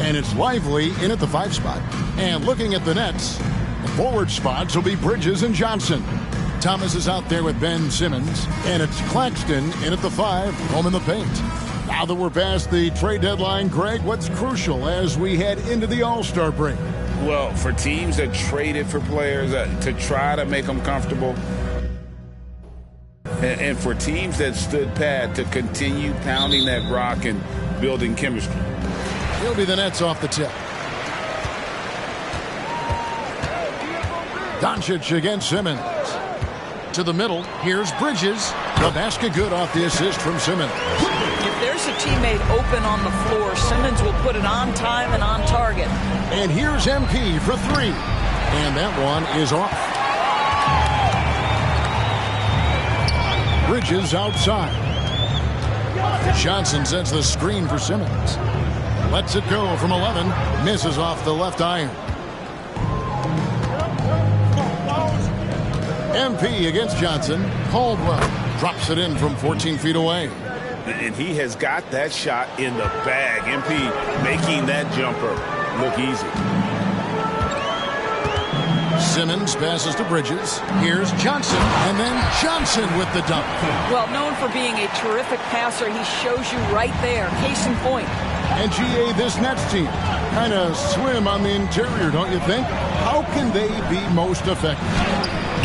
and it's Lively in at the 5 spot. And looking at the Nets, the forward spots will be Bridges and Johnson. Thomas is out there with Ben Simmons, and it's Claxton in at the 5, home in the paint. Now that we're past the trade deadline, Greg, what's crucial as we head into the All-Star break? Well, for teams that traded for players to try to make them comfortable, and for teams that stood pat to continue pounding that rock and building chemistry. It'll be the Nets off the tip. Doncic against Simmons. To the middle, here's Bridges. The basket good off the assist from Simmons. If there's a teammate open on the floor, Simmons will put it on time and on target. And here's MP for 3. And that one is off. Bridges outside. Johnson sets the screen for Simmons. Lets it go from 11. Misses off the left iron. MP against Johnson. Caldwell drops it in from 14 feet away. And he has got that shot in the bag. MP making that jumper look easy. Simmons passes to Bridges. Here's Johnson, and then Johnson with the dunk. Well, known for being a terrific passer, he shows you right there. Case in point. And GA, this Nets team, kind of slim on the interior, don't you think? How can they be most effective?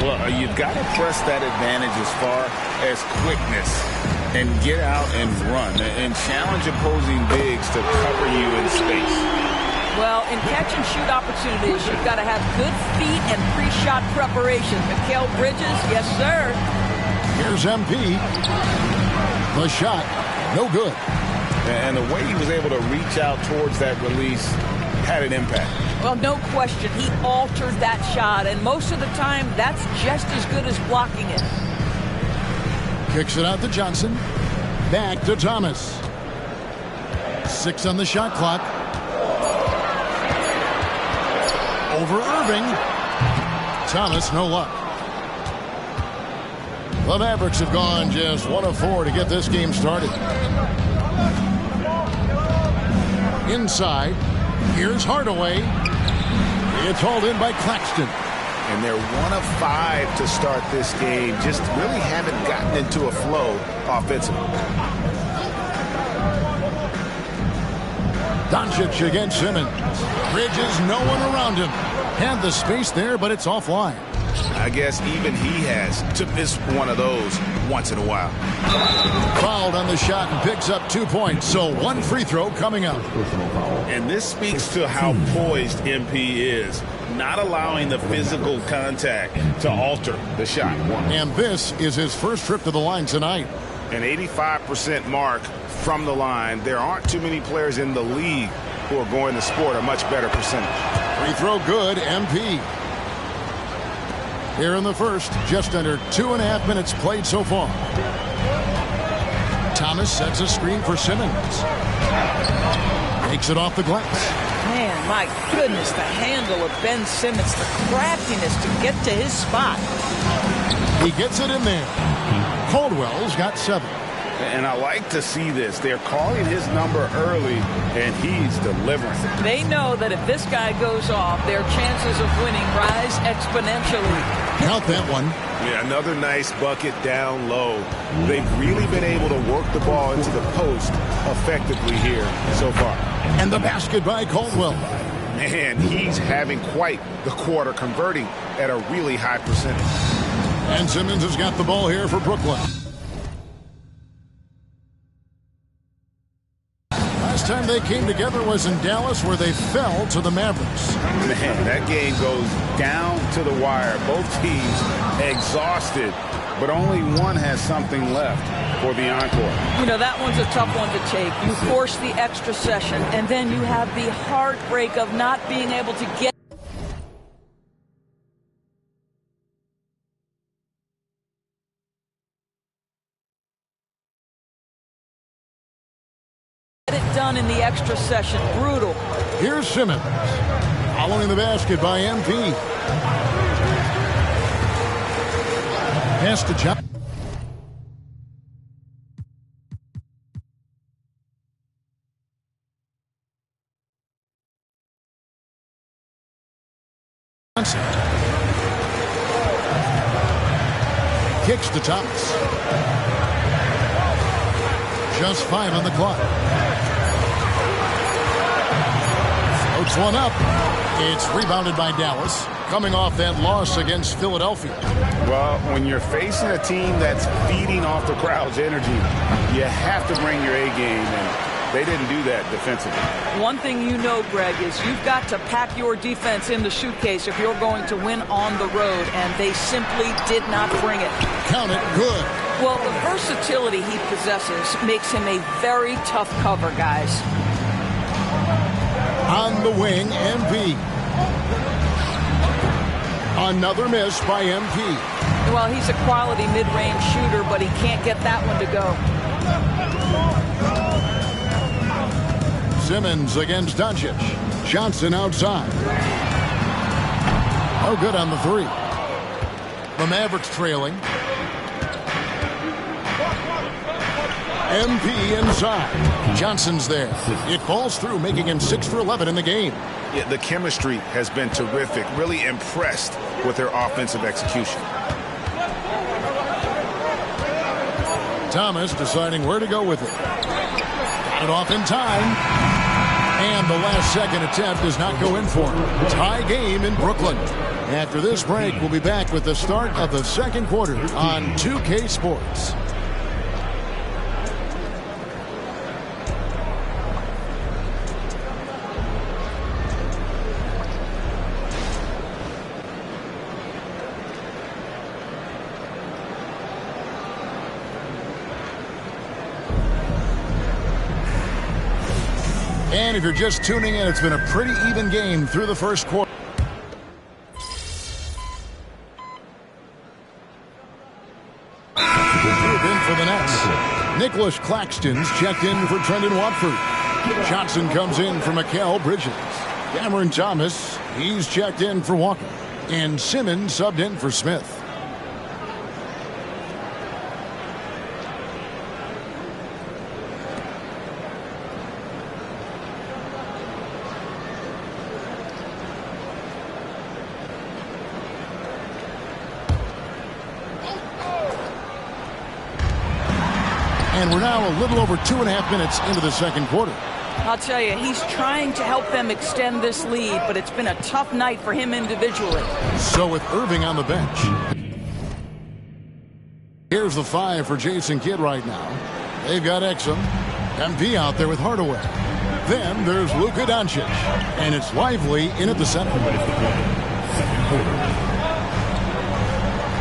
Well, you've got to press that advantage as far as quickness and get out and run and challenge opposing bigs to cover you in space. Well, in catch-and-shoot opportunities, you've got to have good feet and pre-shot preparation. Mikal Bridges, yes, sir. Here's MP. The shot, no good. And the way he was able to reach out towards that release had an impact. Well, no question. He altered that shot, and most of the time, that's just as good as blocking it. Kicks it out to Johnson. Back to Thomas. 6 on the shot clock. Over Irving. Thomas, no luck. The Mavericks have gone just 1 of 4 to get this game started. Inside, here's Hardaway. It's hauled in by Claxton. And they're 1 of 5 to start this game. Just really haven't gotten into a flow offensively. Doncic against Simmons. Bridges, no one around him. Had the space there, but it's offline. I guess even he has to miss one of those once in a while. Fouled on the shot and picks up 2 points. So 1 free throw coming up. And this speaks to how poised MP is. Not allowing the physical contact to alter the shot. And this is his first trip to the line tonight. An 85% mark from the line. There aren't too many players in the league who are going to sport a much better percentage. Free throw good, MP. Here in the first, just under 2.5 minutes played so far. Thomas sets a screen for Simmons. Takes it off the glass. Man, my goodness, the handle of Ben Simmons, the craftiness to get to his spot. He gets it in there. Caldwell's got 7. And I like to see this. They're calling his number early, and he's delivering. They know that if this guy goes off, their chances of winning rise exponentially. Count that one. Yeah, another nice bucket down low. They've really been able to work the ball into the post effectively here so far. And the basket by Caldwell. Man, he's having quite the quarter, converting at a really high percentage. And Simmons has got the ball here for Brooklyn. Last time they came together was in Dallas, where they fell to the Mavericks. Man, that game goes down to the wire. Both teams exhausted, but only one has something left for the encore. You know, that one's a tough one to take. You force the extra session, and then you have the heartbreak of not being able to get Get it done in the extra session. Brutal. Here's Simmons. Following the basket by MP. Pass to Johnson. Kicks to Thomas. Just 5 on the clock. Floats one up. It's rebounded by Dallas, coming off that loss against Philadelphia. Well, when you're facing a team that's feeding off the crowd's energy, you have to bring your A game, and they didn't do that defensively. One thing you know, Greg, is you've got to pack your defense in the suitcase if you're going to win on the road, and they simply did not bring it. Count it. Good. Well, the versatility he possesses makes him a very tough cover, guys. On the wing, MP. Another miss by MP. Well, he's a quality mid-range shooter, but he can't get that one to go. Simmons against Doncic. Johnson outside. Oh, good on the three. The Mavericks trailing. MP inside. Johnson's there. It falls through, making him 6 for 11 in the game. Yeah, the chemistry has been terrific. Really impressed with their offensive execution. Thomas deciding where to go with it. Got it off in time. And the last second attempt does not go in for him. Tie game in Brooklyn. After this break, we'll be back with the start of the second quarter on 2K Sports. And if you're just tuning in, it's been a pretty even game through the first quarter. In for the Nets. Nicholas Claxton's checked in for Trendon Watford. Johnson comes in for Mikal Bridges. Cameron Thomas, he's checked in for Walker. And Simmons subbed in for Smith. And we're now a little over 2.5 minutes into the second quarter. I'll tell you, he's trying to help them extend this lead, but it's been a tough night for him individually. So with Irving on the bench. Here's the 5 for Jason Kidd right now. They've got Exum. MP out there with Hardaway. Then there's Luka Doncic. And it's Lively in at the center.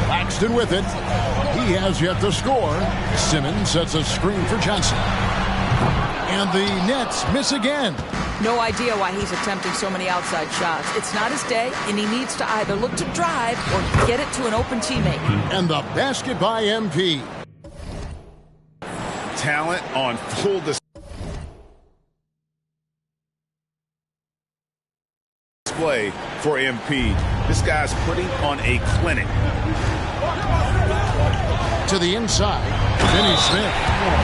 Claxton with it. He has yet to score. Simmons sets a screen for Johnson. And the Nets miss again. No idea why he's attempting so many outside shots. It's not his day, and he needs to either look to drive or get it to an open teammate. And the basket by MP. Talent on full display for MP. This guy's putting on a clinic. To the inside, Finney Smith.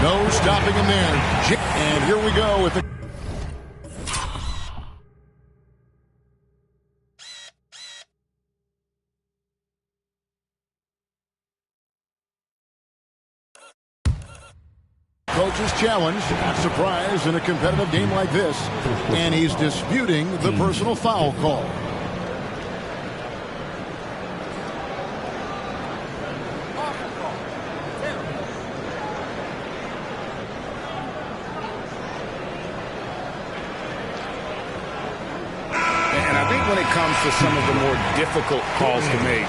No stopping him there. And here we go with the... Coach's challenge, not surprised in a competitive game like this. And he's disputing the personal foul call. When it comes to some of the more difficult calls to make,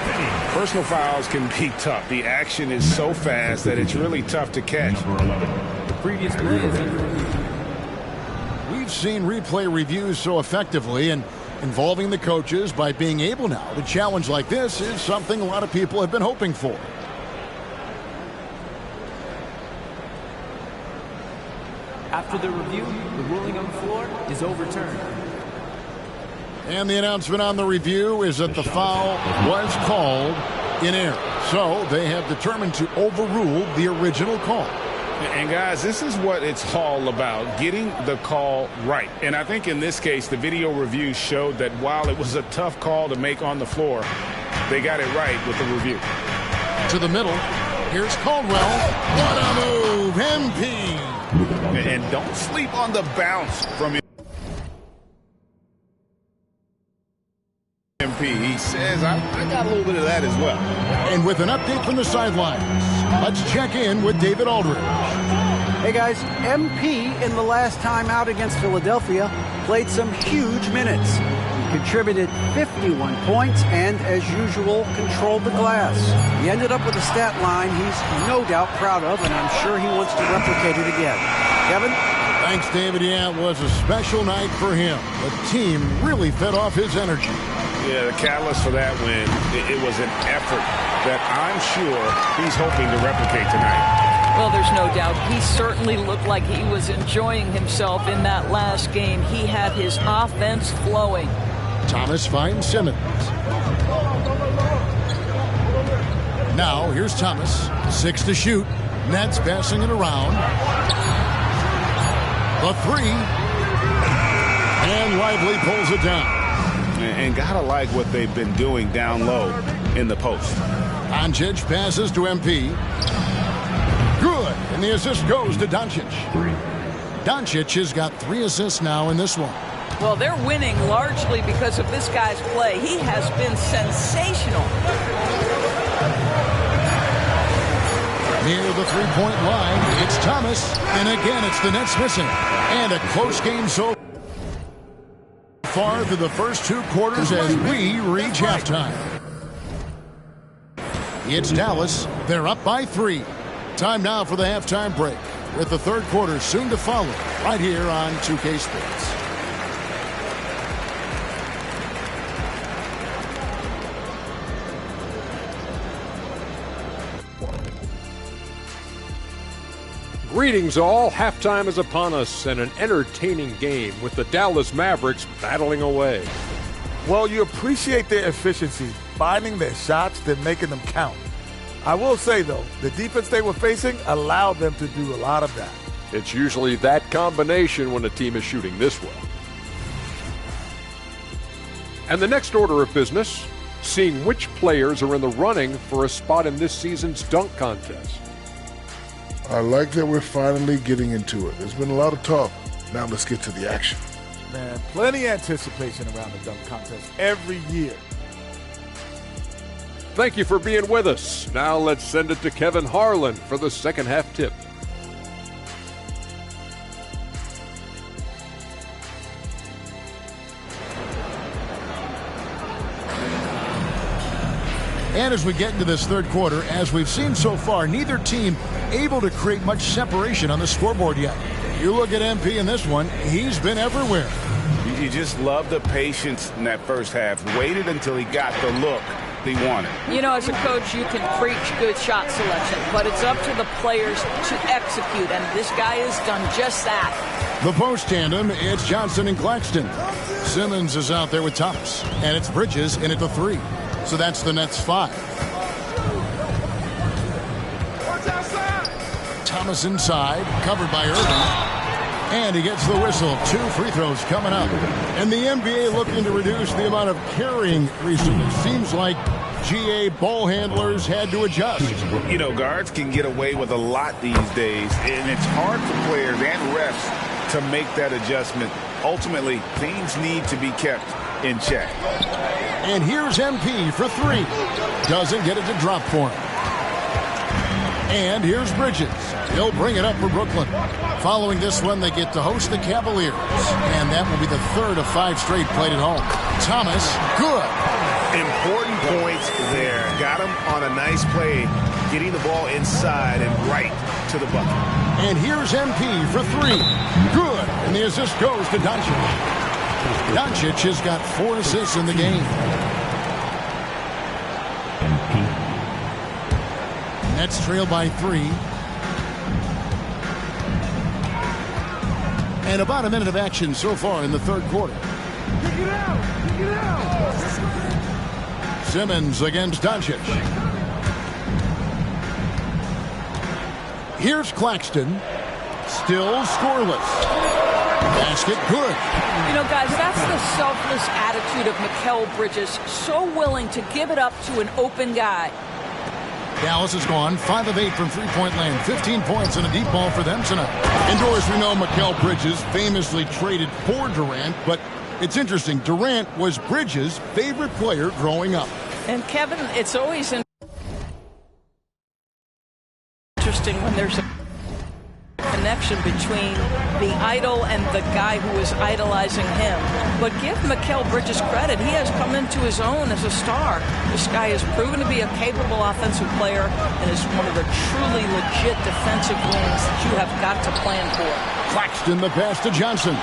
personal fouls can be tough. The action is so fast that it's really tough to catch. The previous play is We've seen replay reviews so effectively, and involving the coaches by being able now to challenge like this is something a lot of people have been hoping for. After the review, the ruling on the floor is overturned. And the announcement on the review is that the foul was called in error. So they have determined to overrule the original call. And guys, this is what it's all about, getting the call right. And I think in this case, the video review showed that while it was a tough call to make on the floor, they got it right with the review. To the middle, here's Caldwell. What a move, MP. And don't sleep on the bounce from MP. He says, I got a little bit of that as well. And with an update from the sidelines, let's check in with David Aldridge. Hey guys, MP in the last time out against Philadelphia played some huge minutes. He contributed 51 points and, as usual, controlled the glass. He ended up with a stat line he's no doubt proud of, and I'm sure he wants to replicate it again. Kevin? Thanks, David. Yeah, it was a special night for him. The team really fed off his energy. Yeah, the catalyst for that win, it was an effort that I'm sure he's hoping to replicate tonight. Well, there's no doubt. He certainly looked like he was enjoying himself in that last game. He had his offense flowing. Thomas finds Simmons. Now, here's Thomas. 6 to shoot. Nets passing it around. The 3. And Lively pulls it down. And gotta like what they've been doing down low in the post. Doncic passes to MP. Good. And the assist goes to Doncic. Doncic has got 3 assists now in this one. Well, they're winning largely because of this guy's play. He has been sensational. Near the three-point line, it's Thomas. And again, it's the Nets missing. And a close game so far through the first 2 quarters as we reach halftime. It's Dallas. They're up by 3. Time now for the halftime break, with the third quarter soon to follow right here on 2K Sports. Greetings all. Halftime is upon us and an entertaining game with the Dallas Mavericks battling away. Well, you appreciate their efficiency, finding their shots, then making them count. I will say, though, the defense they were facing allowed them to do a lot of that. It's usually that combination when a team is shooting this well. And the next order of business, seeing which players are in the running for a spot in this season's dunk contest. I like that we're finally getting into it. There's been a lot of talk. Now let's get to the action. Man, plenty of anticipation around the dunk contest every year. Thank you for being with us. Now let's send it to Kevin Harlan for the second half tip. And as we get into this third quarter, as we've seen so far, neither team able to create much separation on the scoreboard yet. You look at MP in this one, he's been everywhere. You just love the patience in that first half. Waited until he got the look he wanted. You know, as a coach, you can preach good shot selection, but it's up to the players to execute, and this guy has done just that. The post tandem, it's Johnson and Claxton. Simmons is out there with Thomas, and it's Bridges in at the 3. So that's the Nets 5. Thomas inside, covered by Irving. And he gets the whistle. 2 free throws coming up. And the NBA looking to reduce the amount of carrying recently. Seems like GA ball handlers had to adjust. You know, guards can get away with a lot these days, and it's hard for players and refs to make that adjustment. Ultimately, things need to be kept in check. And here's MP for 3. Doesn't get it to drop for him. And here's Bridges. He'll bring it up for Brooklyn. Following this one, they get to host the Cavaliers. And that will be the 3rd of 5 straight played at home. Thomas, good. Important points there. Got him on a nice play, getting the ball inside and right to the bucket. And here's MP for 3. Good. And the assist goes to Doncic. Doncic has got 4 assists in the game. Nets trail by 3. And about a minute of action so far in the third quarter. Simmons against Doncic. Here's Claxton. Still scoreless. Basket good. You know, guys, that's the selfless attitude of Mikal Bridges. So willing to give it up to an open guy. Dallas has gone 5 of 8 from three-point land. 15 points and a deep ball for them tonight. Indoors, we know Mikal Bridges famously traded for Durant, but it's interesting. Durant was Bridges' favorite player growing up. And Kevin, it's always interesting when there's a connection between the idol and the guy who is idolizing him. But give Mikal Bridges credit. He has come into his own as a star. This guy has proven to be a capable offensive player and is one of the truly legit defensive wings that you have got to plan for. Claxton the pass to Johnson.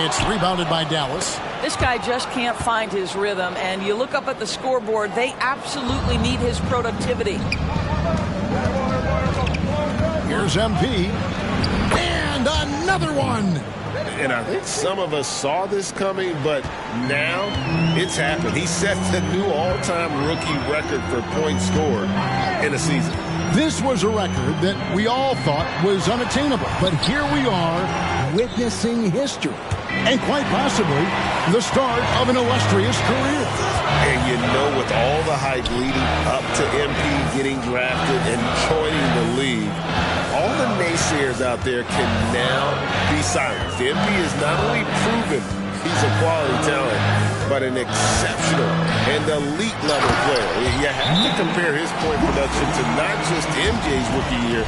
It's rebounded by Dallas. This guy just can't find his rhythm, and you look up at the scoreboard, they absolutely need his productivity. Here's MP. And another one. And I think some of us saw this coming, but now it's happened. He set the new all-time rookie record for points scored in a season. This was a record that we all thought was unattainable, but here we are witnessing history. And quite possibly the start of an illustrious career. And you know, with all the hype leading up to MP getting drafted and joining the league, all the naysayers out there can now be silenced. MP is not only proven he's a quality talent, but an exceptional and elite level player. You have to compare his point production to not just MJ's rookie year,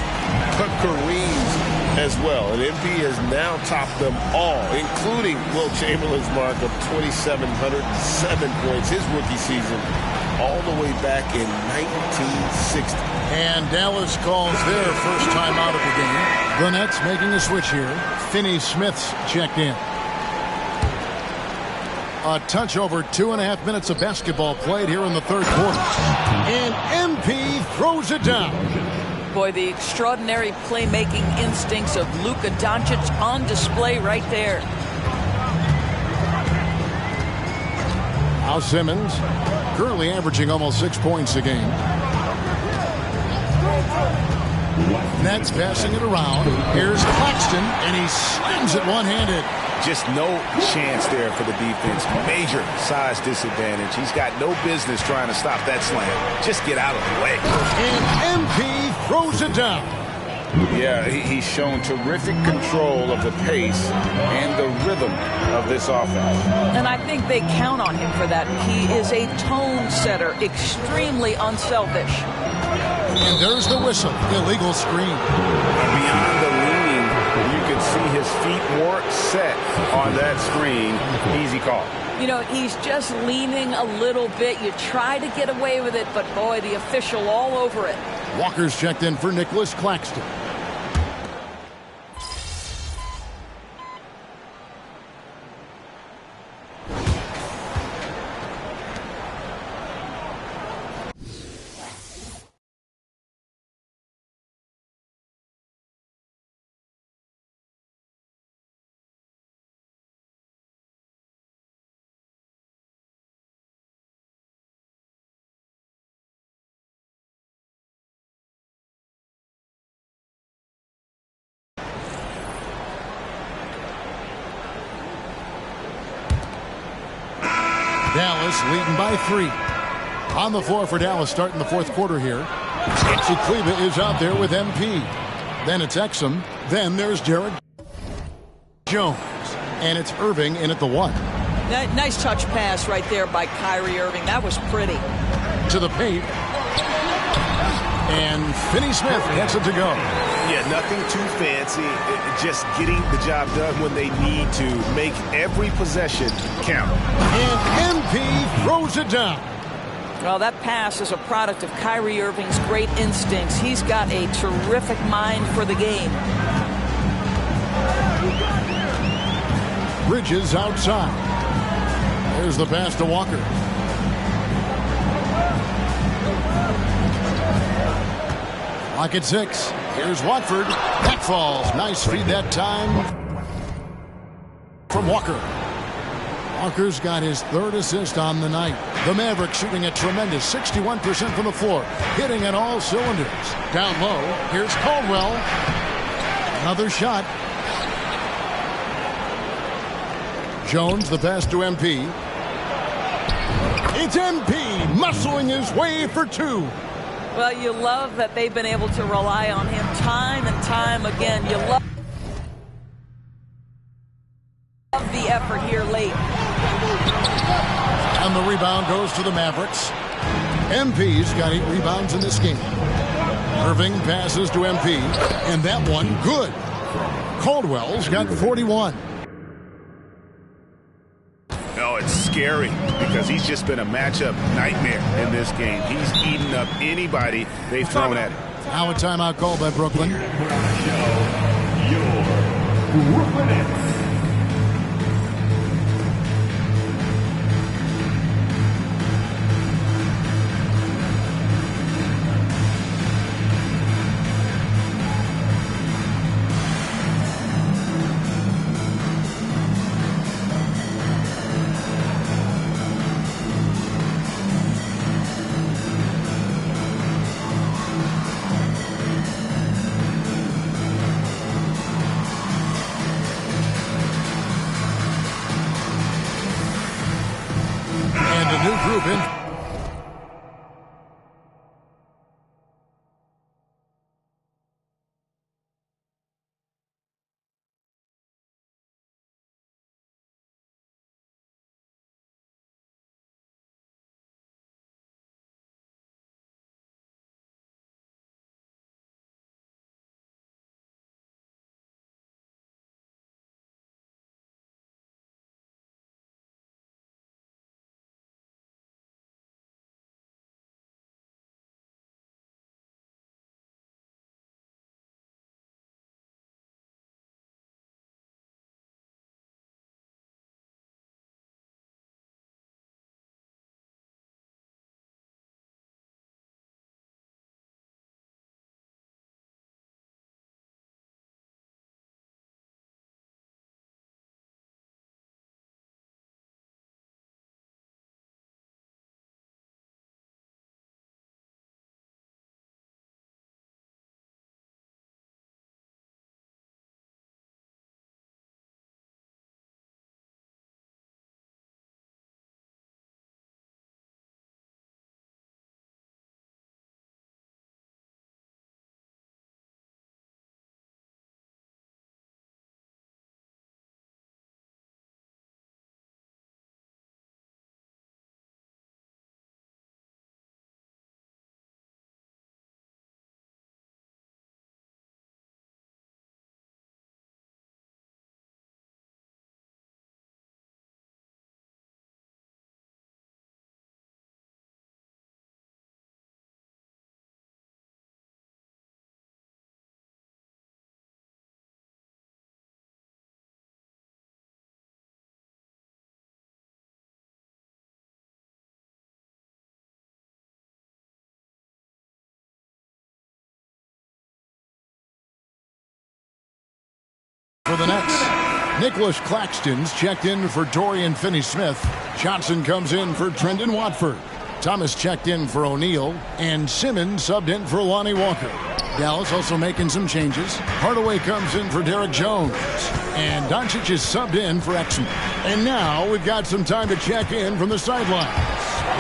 but Kareem's as well. And MP has now topped them all, including Will Chamberlain's mark of 2,707 points his rookie season, all the way back in 1960. And Dallas calls their first time out of the game. The Nets making a switch here. Finney Smith's checked in. A touch over 2.5 minutes of basketball played here in the third quarter. And MP throws it down. Boy, the extraordinary playmaking instincts of Luka Doncic on display right there. Now Simmons, currently averaging almost 6 points a game. Nets passing it around. Here's Claxton, and he slams it one-handed. Just no chance there for the defense. Major size disadvantage. He's got no business trying to stop that slam. Just get out of the way. And MP throws it down. Yeah, he's shown terrific control of the pace and the rhythm of this offense. And I think they count on him for that. He is a tone setter, extremely unselfish. And there's the whistle. Illegal screen. Beyond the leaning, you can see his feet more set on that screen. Easy call. You know, he's just leaning a little bit. You try to get away with it, but boy, the official all over it. Walker's checked in for Nicholas Claxton. Dallas leading by 3. On the floor for Dallas starting the fourth quarter here. Cleva is out there with MP. Then it's Exum. Then there's Jared Jones. And it's Irving in at the 1. Nice touch pass right there by Kyrie Irving. That was pretty. To the paint. And Finney Smith gets it to go. Yeah, nothing too fancy. Just getting the job done when they need to. Make every possession count. And MP throws it down. Well, that pass is a product of Kyrie Irving's great instincts. He's got a terrific mind for the game. Bridges outside. There's the pass to Walker. Lock at 6. Here's Watford. That falls. Nice feed that time. from Walker. Walker's got his 3rd assist on the night. The Mavericks shooting a tremendous 61% from the floor, hitting at all cylinders. Down low, here's Caldwell. Another shot. Jones, the pass to MP. It's MP muscling his way for 2. Well, you love that they've been able to rely on him time and time again. You love the effort here late. And the rebound goes to the Mavericks. MP's got 8 rebounds in this game. Irving passes to MP, and that one good. Caldwell's got 41. Oh, it's scary because he's just been a matchup nightmare in this game. He's eaten up anybody they've thrown at him. Now a timeout called by Brooklyn. For the Nets, Nicholas Claxton's checked in for Dorian Finney-Smith. Johnson comes in for Trendon Watford. Thomas checked in for O'Neal, and Simmons subbed in for Lonnie Walker. Dallas also making some changes. Hardaway comes in for Derek Jones, and Doncic is subbed in for Exum. And now we've got some time to check in from the sidelines.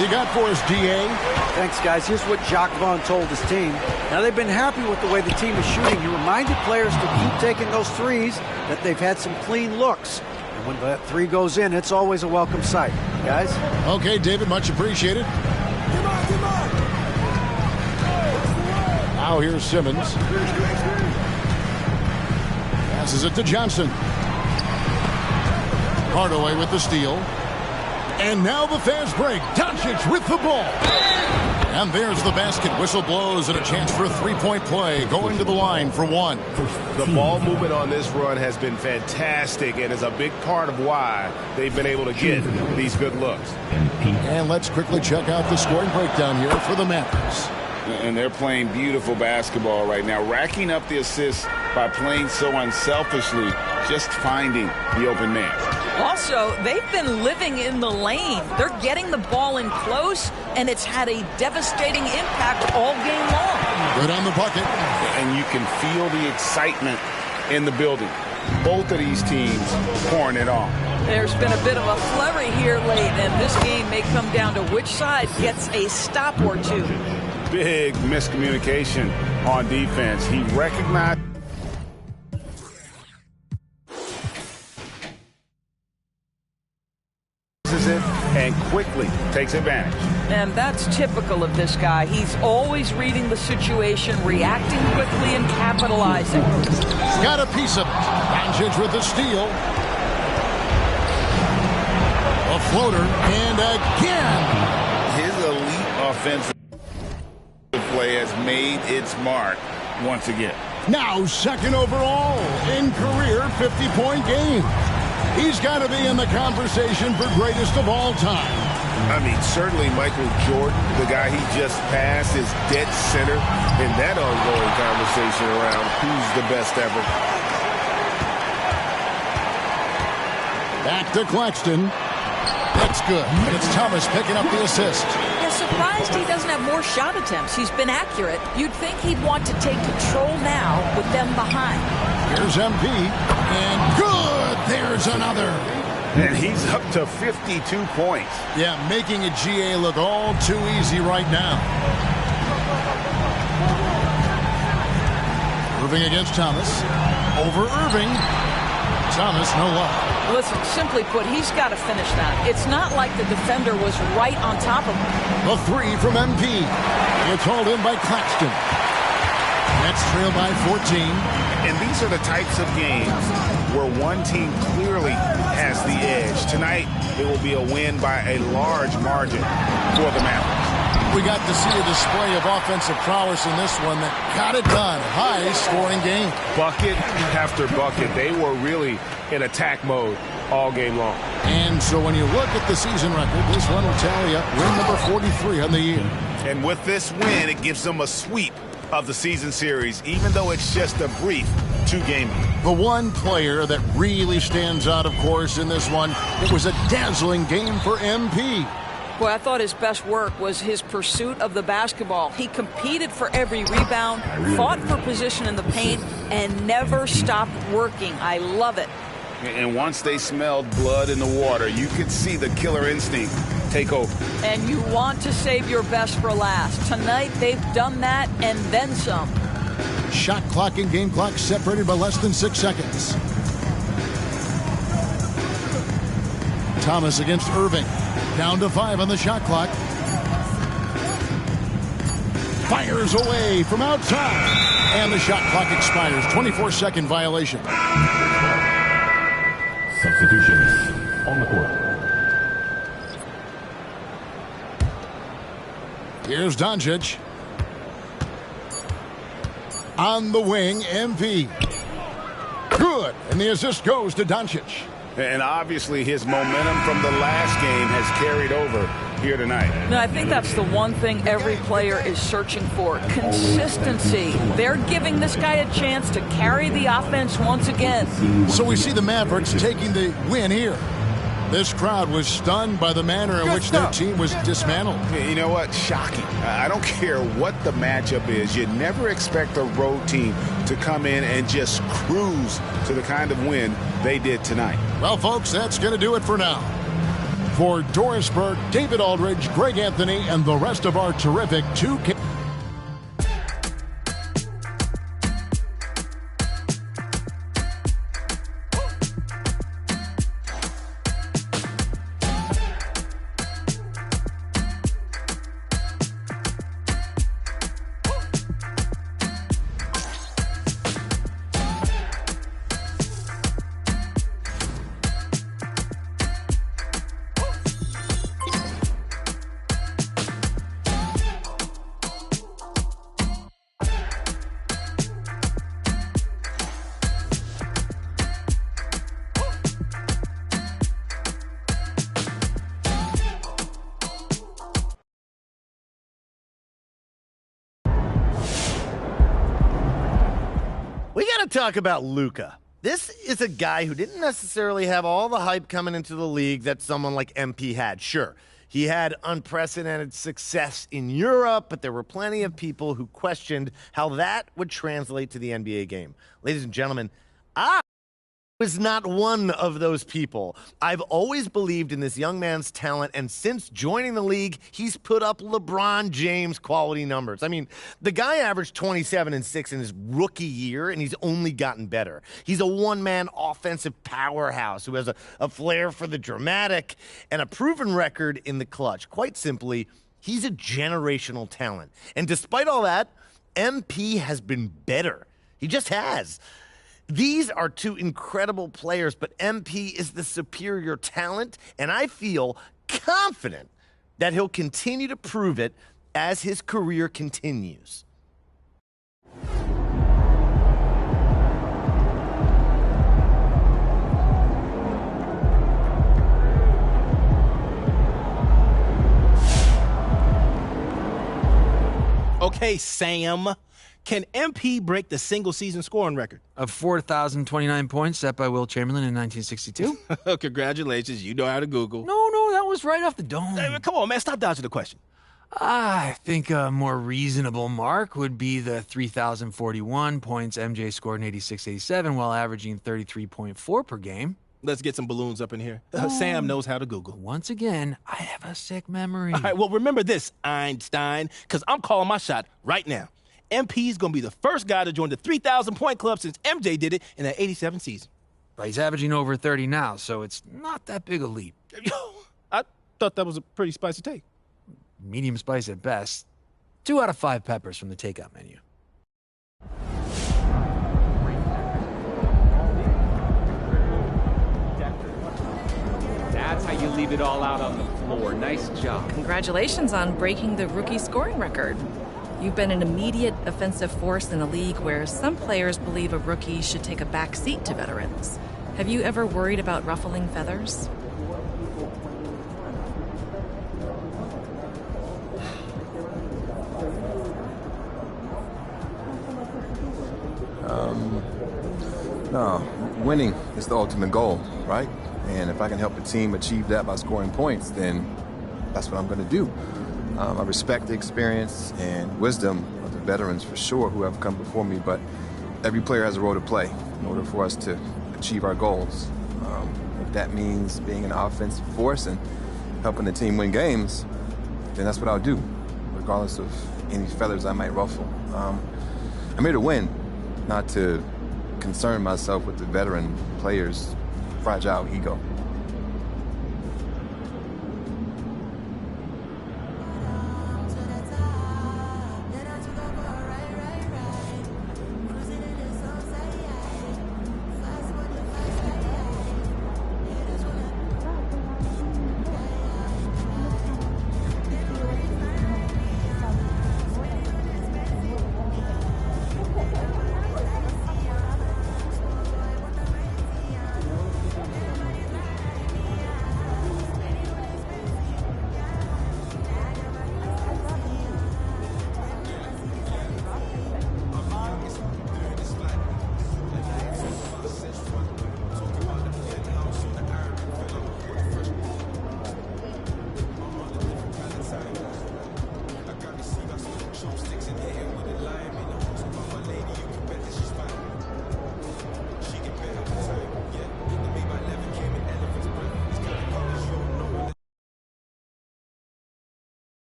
You got for us, DA? Thanks, guys. Here's what Jacques Vaughn told his team. Now, they've been happy with the way the team is shooting. He reminded players to keep taking those threes, that they've had some clean looks. And when that 3 goes in, it's always a welcome sight. Guys? Okay, David, much appreciated. Now here's Simmons. Passes it to Johnson. Hardaway with the steal. And now the fast break. Doncic with the ball. And there's the basket. Whistle blows and a chance for a three-point play. Going to the line for 1. The ball movement on this run has been fantastic and is a big part of why they've been able to get these good looks. And let's quickly check out the scoring breakdown here for the Mavericks. And they're playing beautiful basketball right now, racking up the assists by playing so unselfishly, just finding the open man. Also, they've been living in the lane. They're getting the ball in close, and it's had a devastating impact all game long. Good on the bucket. And you can feel the excitement in the building. Both of these teams pouring it on. There's been a bit of a flurry here late, and this game may come down to which side gets a stop or two. Big miscommunication on defense. He recognized it and quickly takes advantage. And that's typical of this guy. He's always reading the situation, reacting quickly, and capitalizing. Got a piece of it. Doncic with the steal. A floater, and again. His elite offensive play has made its mark once again. Now second overall in career 50-point game. He's got to be in the conversation for greatest of all time. I mean, certainly Michael Jordan, the guy he just passed, is dead center in that ongoing conversation around who's the best ever. Back to Claxton. That's good. It's Thomas picking up the assist. Yeah, surprised he doesn't have more shot attempts. He's been accurate. You'd think he'd want to take control now with them behind. Here's MP, and good! There's another. And he's up to 52 points. Yeah, making a GA look all too easy right now. Irving against Thomas. Over Irving. Thomas, no luck. Listen, simply put, he's got to finish that. It's not like the defender was right on top of him. The three from MP. It's hauled in by Claxton. Nets trail by 14. And these are the types of games where one team clearly has the edge. Tonight, it will be a win by a large margin for the Mavs. We got to see a display of offensive prowess in this one that got it done. High-scoring game. Bucket after bucket. They were really in attack mode all game long. And so when you look at the season record, this one will tell you win number 43 on the year. And with this win, it gives them a sweep of the season series, even though it's just a brief two-game. The one player that really stands out, of course, in this one, it was a dazzling game for MP. Boy, I thought his best work was his pursuit of the basketball. He competed for every rebound, fought for position in the paint, and never stopped working. I love it. And once they smelled blood in the water, you could see the killer instinct take over. And you want to save your best for last. Tonight, they've done that and then some. Shot clock and game clock separated by less than 6 seconds. Thomas against Irving. Down to 5 on the shot clock. Fires away from outside. And the shot clock expires. 24-second violation. Substitutions on the court. Here's Doncic. On the wing, MP. Good. And the assist goes to Doncic. And obviously his momentum from the last game has carried over here tonight. No, I think that's the one thing every player is searching for. Consistency. They're giving this guy a chance to carry the offense once again. So we see the Mavericks taking the win here. This crowd was stunned by the manner in which their team was dismantled. You know what? Shocking. I don't care what the matchup is. You never expect a road team to come in and just cruise to the kind of win they did tonight. Well, folks, that's going to do it for now. For Doris Burke, David Aldridge, Greg Anthony, and the rest of our terrific 2K We got to talk about Luka. This is a guy who didn't necessarily have all the hype coming into the league that someone like MP had. Sure, he had unprecedented success in Europe, but there were plenty of people who questioned how that would translate to the NBA game. Ladies and gentlemen, I was not one of those people. I've always believed in this young man's talent, and since joining the league, he's put up LeBron James quality numbers. I mean, the guy averaged 27 and 6 in his rookie year, and he's only gotten better. He's a one-man offensive powerhouse who has a flair for the dramatic and a proven record in the clutch. Quite simply, he's a generational talent. And despite all that, MP has been better. He just has. These are two incredible players, but MP is the superior talent, and I feel confident that he'll continue to prove it as his career continues. Okay, Sam. Can MP break the single-season scoring record? Of 4,029 points set by Will Chamberlain in 1962. Congratulations, you know how to Google. No, that was right off the dome. Hey, come on, man, stop dodging the question. I think a more reasonable mark would be the 3,041 points MJ scored in 86-87 while averaging 33.4 per game. Let's get some balloons up in here. Sam knows how to Google. Once again, I have a sick memory. All right, well, remember this, Einstein, because I'm calling my shot right now. MP's going to be the first guy to join the 3,000-point club since MJ did it in that 87 season. But he's averaging over 30 now, so it's not that big a leap. I thought that was a pretty spicy take. Medium spice at best. 2 out of 5 peppers from the takeout menu. That's how you leave it all out on the floor. Nice job. Congratulations on breaking the rookie scoring record. You've been an immediate offensive force in a league where some players believe a rookie should take a back seat to veterans. Have you ever worried about ruffling feathers? No, winning is the ultimate goal, right? And if I can help a team achieve that by scoring points, then that's what I'm going to do. I respect the experience and wisdom of the veterans for sure who have come before me, but every player has a role to play in order for us to achieve our goals. If that means being an offensive force and helping the team win games, then that's what I'll do, regardless of any feathers I might ruffle. I'm here to win, not to concern myself with the veteran players' fragile ego.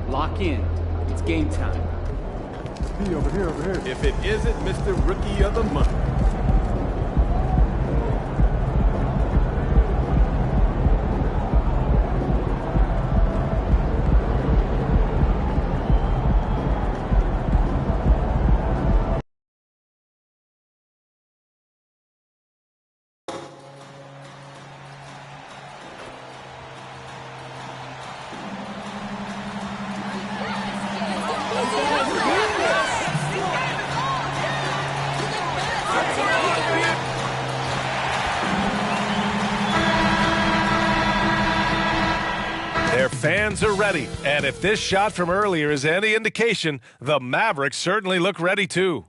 Lock in. It's game time. Over here. If it isn't Mr. Rookie of the Month. ready. And if this shot from earlier is any indication, the Mavericks certainly look ready too.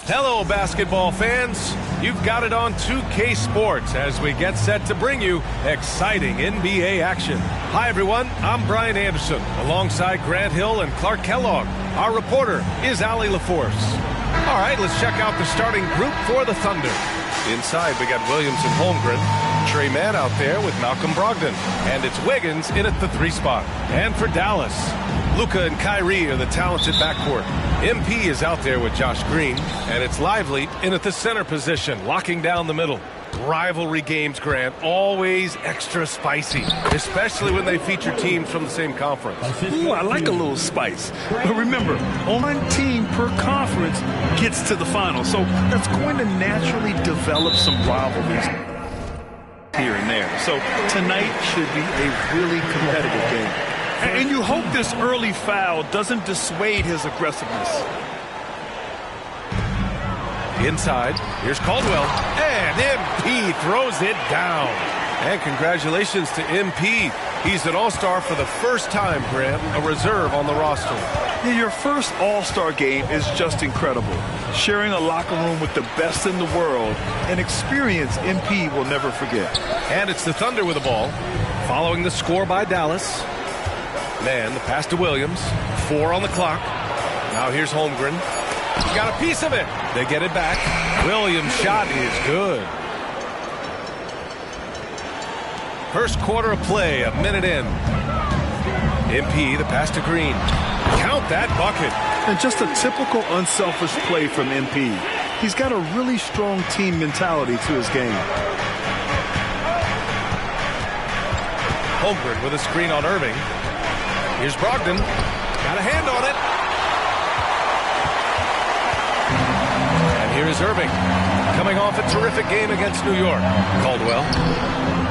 Hello, basketball fans. You've got it on 2K Sports as we get set to bring you exciting NBA action. Hi, everyone. I'm Brian Anderson, alongside Grant Hill and Clark Kellogg. Our reporter is Allie LaForce. All right, let's check out the starting group for the Thunder. Inside, we got Williams and Holmgren. Trey Mann out there with Malcolm Brogdon. And it's Wiggins in at the 3 spot. And for Dallas, Luka and Kyrie are the talented backcourt. MP is out there with Josh Green. And it's Lively in at the center position, locking down the middle. Rivalry games, Grant, always extra spicy, especially when they feature teams from the same conference. Ooh, I like a little spice. But remember, one team per conference gets to the final, so that's going to naturally develop some rivalries here and there. So tonight should be a really competitive game. And you hope this early foul doesn't dissuade his aggressiveness. Inside, here's Caldwell, and MP throws it down. And congratulations to MP. He's an all-star for the first time, Grant, a reserve on the roster. Yeah, your first all-star game is just incredible. Sharing a locker room with the best in the world, an experience MP will never forget. And it's the Thunder with the ball, following the score by Dallas. Man, the pass to Williams, 4 on the clock. Now here's Holmgren. Got a piece of it. They get it back. Williams' shot is good. First quarter of play, a minute in. MP, the pass to Green. Count that bucket. And just a typical unselfish play from MP. He's got a really strong team mentality to his game. Holmgren with a screen on Irving. Here's Brogdon. Got a hand on it. Here is Irving, coming off a terrific game against New York. Caldwell.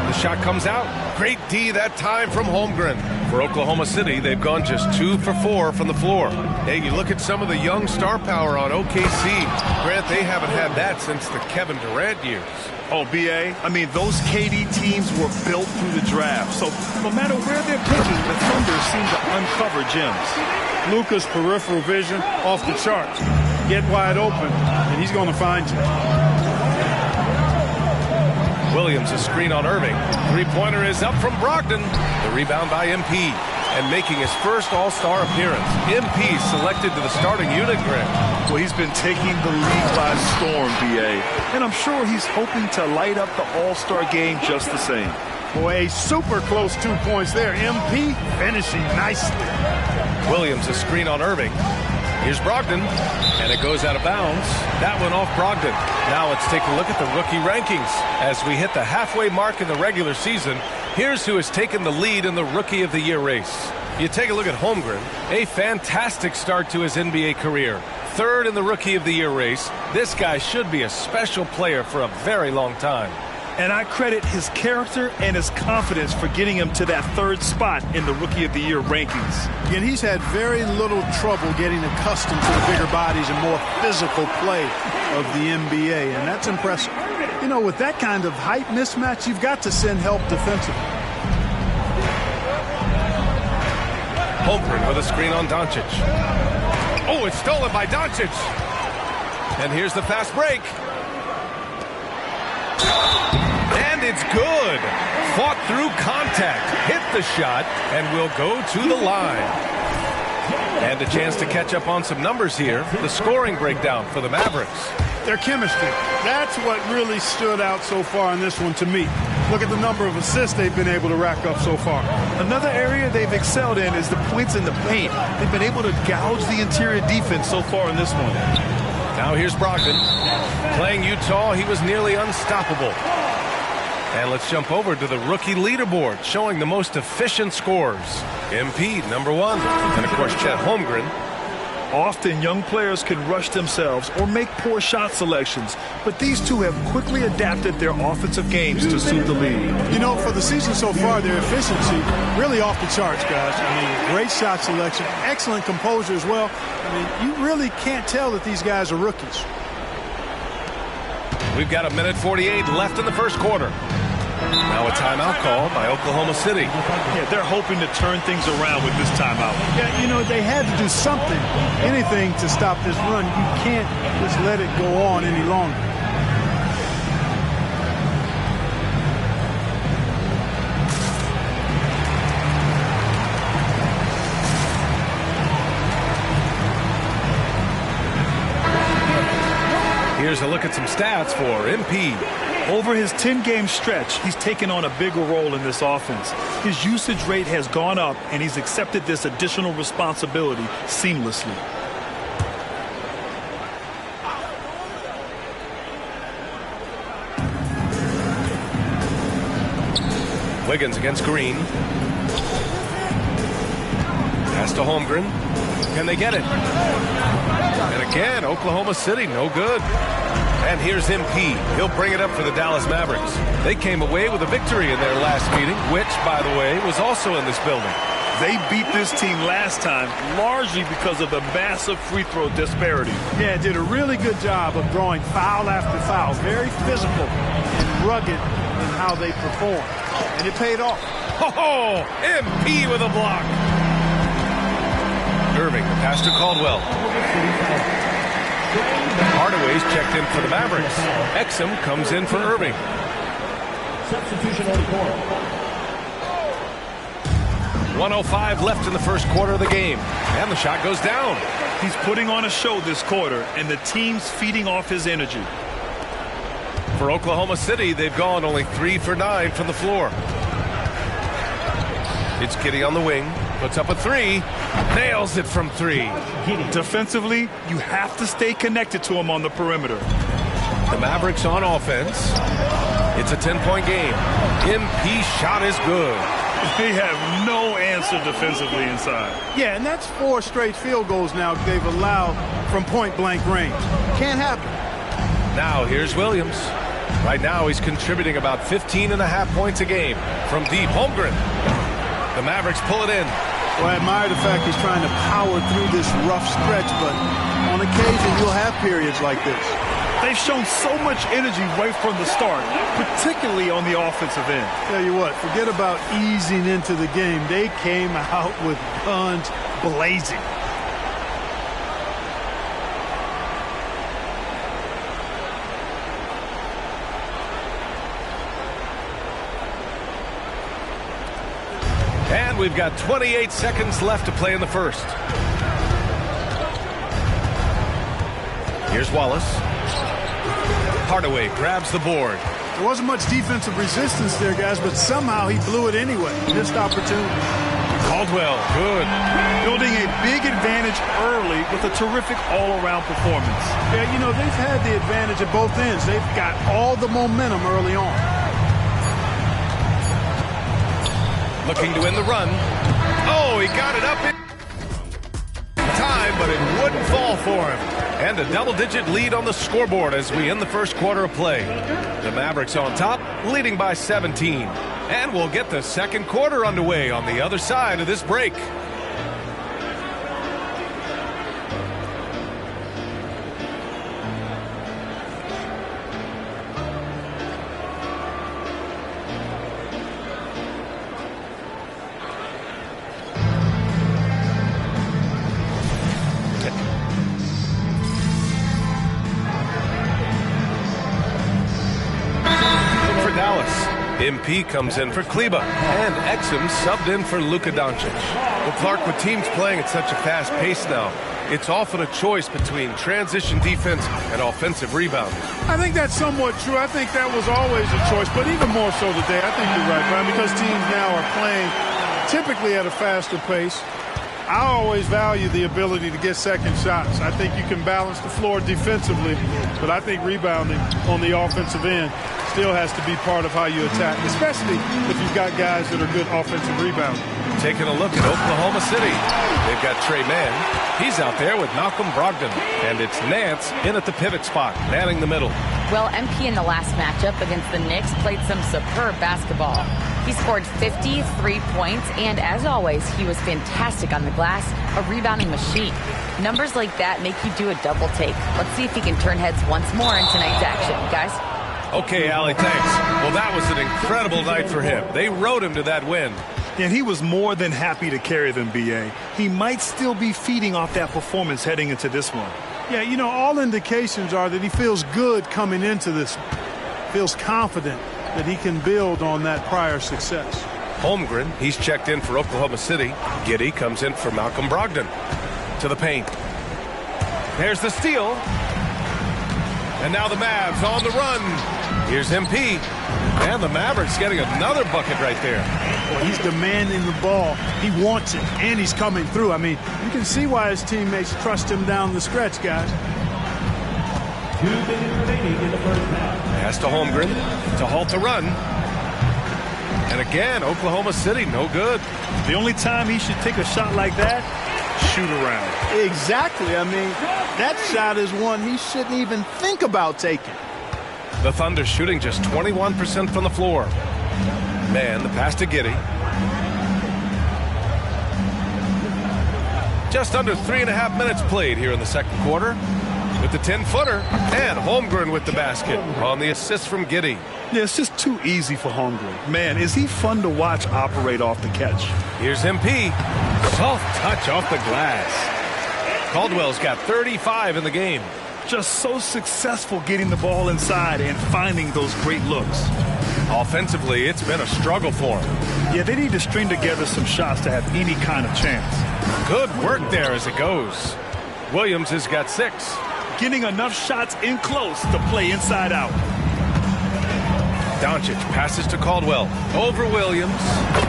The shot comes out. Great D that time from Holmgren. For Oklahoma City, they've gone just 2 for 4 from the floor. Hey, you look at some of the young star power on OKC. Grant, they haven't had that since the Kevin Durant years. Oh, B.A., I mean, those KD teams were built through the draft. So no matter where they're picking, the Thunder seem to uncover gems. Luka's peripheral vision off the charts. Get wide open, and he's going to find you. Williams, a screen on Irving. Three-pointer is up from Brogdon. The rebound by MP. And making his first All-Star appearance. MP selected to the starting unit, Grant. Well, he's been taking the league by storm, B.A. And I'm sure he's hoping to light up the All-Star game just the same. Boy, a super close 2 points there. MP finishing nicely. Williams, a screen on Irving. Here's Brogdon, and it goes out of bounds. That one off Brogdon. Now let's take a look at the rookie rankings. As we hit the halfway mark in the regular season, here's who has taken the lead in the Rookie of the Year race. You take a look at Holmgren, a fantastic start to his NBA career. 3rd in the Rookie of the Year race. This guy should be a special player for a very long time. And I credit his character and his confidence for getting him to that 3rd spot in the Rookie of the Year rankings. And he's had very little trouble getting accustomed to the bigger bodies and more physical play of the NBA, and that's impressive. You know, with that kind of height mismatch, you've got to send help defensively. Holmgren with a screen on Doncic. Oh, it's stolen by Doncic. And here's the fast break. And it's good. Fought through contact, hit the shot, and will go to the line. And a chance to catch up on some numbers here. The scoring breakdown for the Mavericks. Their chemistry. That's what really stood out so far in this one to me. Look at the number of assists they've been able to rack up so far. Another area they've excelled in is the points in the paint. They've been able to gouge the interior defense so far in this one. Now here's Brogdon. Playing Utah, he was nearly unstoppable. And let's jump over to the rookie leaderboard, showing the most efficient scores. MP, number 1. And, of course, Chet Holmgren. Often, young players can rush themselves or make poor shot selections, but these two have quickly adapted their offensive games to suit the league. You know, for the season so far, their efficiency really off the charts, guys. I mean, great shot selection, excellent composure as well. I mean, you really can't tell that these guys are rookies. We've got 1:48 left in the first quarter. Now a timeout called by Oklahoma City. Yeah, they're hoping to turn things around with this timeout. Yeah, you know, they had to do something, anything to stop this run. You can't just let it go on any longer. Here's a look at some stats for MP. Over his 10-game stretch, he's taken on a bigger role in this offense. His usage rate has gone up, and he's accepted this additional responsibility seamlessly. Wiggins against Green. Pass to Holmgren. Can they get it? And again, Oklahoma City, no good. And here's MP. He'll bring it up for the Dallas Mavericks. They came away with a victory in their last meeting, which, by the way, was also in this building. They beat this team last time largely because of the massive free throw disparity. Yeah, did a really good job of drawing foul after foul. Very physical and rugged in how they perform. And it paid off. Oh, MP with a block. Irving, the pass to Caldwell. Hardaway's checked in for the Mavericks. Exum comes in for Irving. Substitution on the court. 1:05 left in the first quarter of the game. And the shot goes down. He's putting on a show this quarter, and the team's feeding off his energy. For Oklahoma City, they've gone only 3 for 9 from the floor. It's Giddey on the wing. Puts up a three. Nails it from 3. Defensively, you have to stay connected to him on the perimeter. The Mavericks on offense. It's a 10-point game. MP's shot is good. They have no answer defensively inside. Yeah, and that's 4 straight field goals now they've allowed from point-blank range. Can't happen. Now here's Williams. Right now he's contributing about 15.5 points a game. From deep, Holmgren. The Mavericks pull it in. Well, I admire the fact he's trying to power through this rough stretch, but on occasion you'll have periods like this. They've shown so much energy right from the start, particularly on the offensive end. Tell you what, forget about easing into the game. They came out with guns blazing. And we've got 28 seconds left to play in the first. Here's Wallace. Hardaway grabs the board. There wasn't much defensive resistance there, guys, but somehow he blew it anyway. Missed opportunity. Caldwell, good. Building a big advantage early with a terrific all-around performance. Yeah, you know, they've had the advantage at both ends. They've got all the momentum early on. Looking to win the run. Oh, he got it up in time, but it wouldn't fall for him. And a double-digit lead on the scoreboard as we end the first quarter of play. The Mavericks on top, leading by 17. And we'll get the second quarter underway on the other side of this break. MP comes in for Kleba, and Exum subbed in for Luka Doncic. Well, Clark, with teams playing at such a fast pace now, it's often a choice between transition defense and offensive rebounding. I think that's somewhat true. I think that was always a choice, but even more so today. I think you're right, Brian, because teams now are playing typically at a faster pace. I always value the ability to get second shots. I think you can balance the floor defensively, but I think rebounding on the offensive end still has to be part of how you attack, especially if you've got guys that are good offensive rebounders. Taking a look at Oklahoma City. They've got Trey Mann. He's out there with Malcolm Brogdon. And it's Nance in at the pivot spot, manning the middle. Well, MP in the last matchup against the Knicks played some superb basketball. He scored 53 points, and as always, he was fantastic on the glass, a rebounding machine. Numbers like that make you do a double take. Let's see if he can turn heads once more in tonight's action. Guys? Okay, Allie, thanks. Well, that was an incredible night for him. They rode him to that win. And he was more than happy to carry them, B.A. He might still be feeding off that performance heading into this one. Yeah, you know, all indications are that he feels good coming into this. Feels confident that he can build on that prior success. Holmgren, he's checked in for Oklahoma City. Giddey comes in for Malcolm Brogdon. To the paint. There's the steal. And now the Mavs on the run. Here's MP. And the Mavericks getting another bucket right there. Well, he's demanding the ball. He wants it, and he's coming through. I mean, you can see why his teammates trust him down the stretch, guys. 2 minutes remaining in the first half. Pass to Holmgren to halt the run. And again, Oklahoma City, no good. The only time he should take a shot like that, shoot around. Exactly. I mean, that shot is one he shouldn't even think about taking. The Thunder shooting just 21% from the floor. Man, the pass to Giddey. Just under 3.5 minutes played here in the second quarter. With the 10-footer, and Holmgren with the basket on the assist from Giddey. Yeah, it's just too easy for Holmgren. Man, is he fun to watch operate off the catch. Here's MP. Soft touch off the glass. Caldwell's got 35 in the game. Just so successful getting the ball inside and finding those great looks. Offensively, it's been a struggle for him. Yeah, they need to string together some shots to have any kind of chance. Good work there as it goes. Williams has got 6. Getting enough shots in close to play inside out. Doncic passes to Caldwell. Over Williams.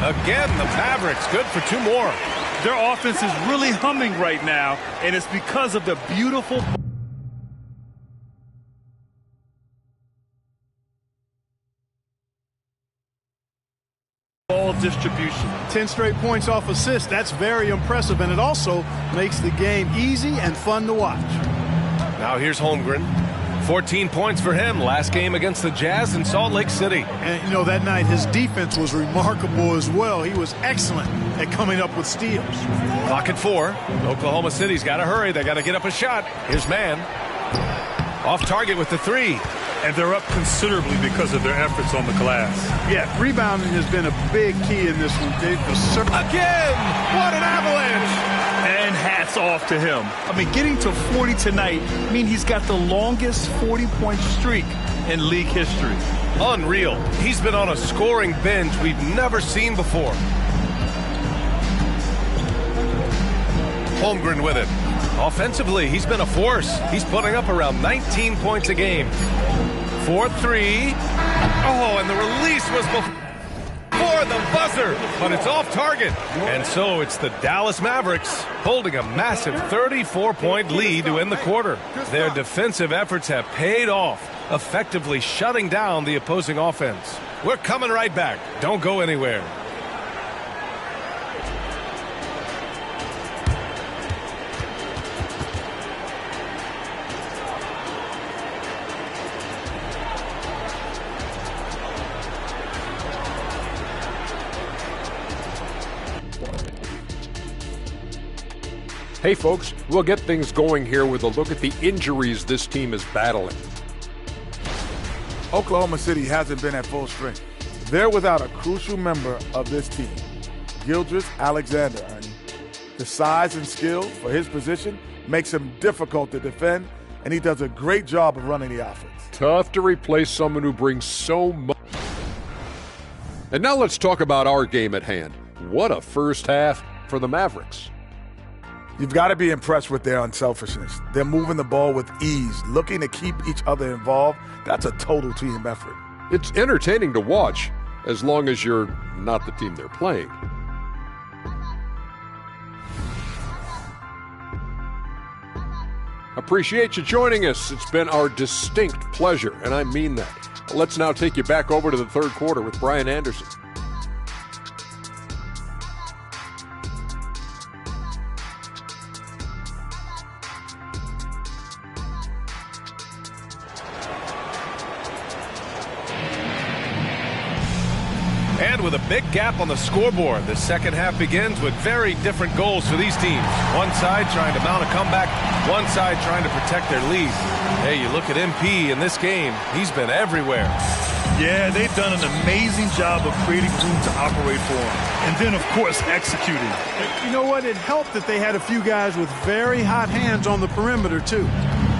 Again, the Mavericks good for 2 more. Their offense is really humming right now, and it's because of the beautiful ball distribution. 10 straight points off assists. That's very impressive, and it also makes the game easy and fun to watch. Now here's Holmgren. 14 points for him last game against the Jazz in Salt Lake City. And, you know, that night his defense was remarkable as well. He was excellent at coming up with steals. Clock at 4. Oklahoma City's got to hurry. They got to get up a shot. Here's Mann. Off target with the 3. And they're up considerably because of their efforts on the glass. Yeah, rebounding has been a big key in this one. Again! What an avalanche! And hats off to him. I mean, getting to 40 tonight means he's got the longest 40-point streak in league history. Unreal. He's been on a scoring binge we've never seen before. Holmgren with it. Offensively, he's been a force. He's putting up around 19 points a game. 4-3. Oh, and the release was before the buzzer, but it's off target. And so it's the Dallas Mavericks holding a massive 34-point lead to end the quarter. Their defensive efforts have paid off, effectively shutting down the opposing offense. We're coming right back. Don't go anywhere. Hey folks, we'll get things going here with a look at the injuries this team is battling. Oklahoma City hasn't been at full strength. They're without a crucial member of this team, Gildress Alexander. The size and skill for his position makes him difficult to defend, and he does a great job of running the offense. Tough to replace someone who brings so much. And now let's talk about our game at hand. What a first half for the Mavericks. You've got to be impressed with their unselfishness. They're moving the ball with ease, looking to keep each other involved. That's a total team effort. It's entertaining to watch, as long as you're not the team they're playing. Appreciate you joining us. It's been our distinct pleasure, and I mean that. Let's now take you back over to the third quarter with Brian Anderson. And with a big gap on the scoreboard, the second half begins with very different goals for these teams. One side trying to mount a comeback, one side trying to protect their lead. Hey, you look at MP in this game, he's been everywhere. Yeah, they've done an amazing job of creating room to operate for him. And then, of course, executing. You know what? It helped that they had a few guys with very hot hands on the perimeter, too.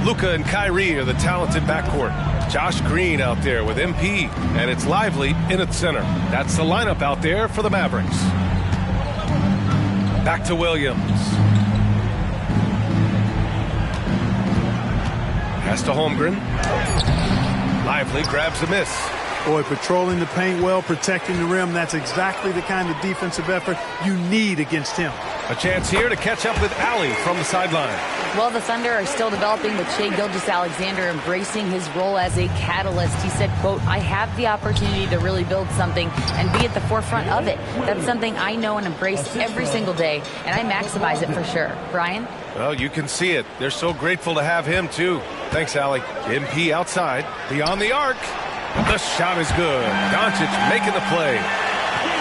Luka and Kyrie are the talented backcourt. Josh Green out there with MP, and it's Lively in its center. That's the lineup out there for the Mavericks. Back to Williams. Pass to Holmgren. Lively grabs the miss. Boy, patrolling the paint well, protecting the rim, that's exactly the kind of defensive effort you need against him. A chance here to catch up with Allie from the sideline. Well, the Thunder are still developing with Shai Gilgeous-Alexander embracing his role as a catalyst. He said, quote, I have the opportunity to really build something and be at the forefront of it. That's something I know and embrace every single day, and I maximize it for sure. Brian? Well, you can see it. They're so grateful to have him, too. Thanks, Allie. MP outside, beyond the arc. The shot is good. Doncic making the play.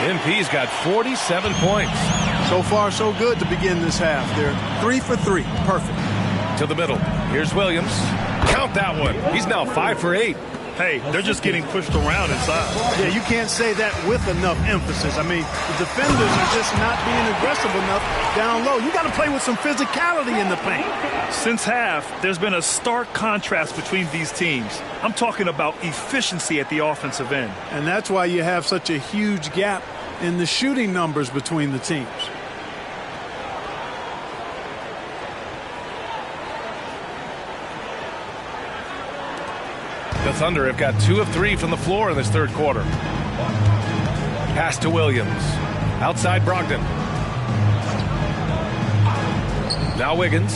MP's got 47 points. So far, so good to begin this half. They're 3 for 3. Perfect. To the middle. Here's Williams. Count that one. He's now 5 for 8. Hey, they're just getting pushed around inside. Yeah, you can't say that with enough emphasis. I mean, the defenders are just not being aggressive enough down low. You got to play with some physicality in the paint. Since half, there's been a stark contrast between these teams. I'm talking about efficiency at the offensive end. And that's why you have such a huge gap in the shooting numbers between the teams. The Thunder have got 2 of 3 from the floor in this third quarter. Pass to Williams. Outside Brogdon. Now Wiggins.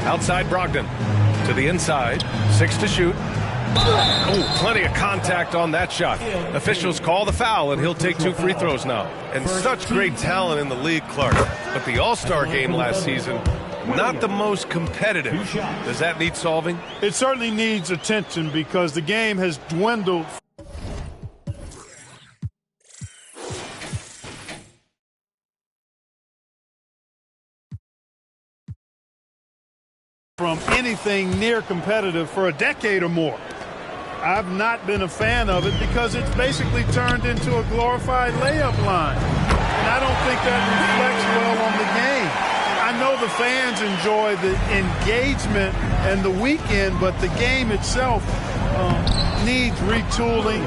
Outside Brogdon. To the inside. 6 to shoot. Oh, plenty of contact on that shot. Officials call the foul, and he'll take 2 free throws now. And such great talent in the league, Clark. But the All-Star game last season, not the most competitive. Does that need solving? It certainly needs attention because the game has dwindled from anything near competitive for a decade or more. I've not been a fan of it because it's basically turned into a glorified layup line. And I don't think that reflects well on the game. I know the fans enjoy the engagement and the weekend, but the game itself needs retooling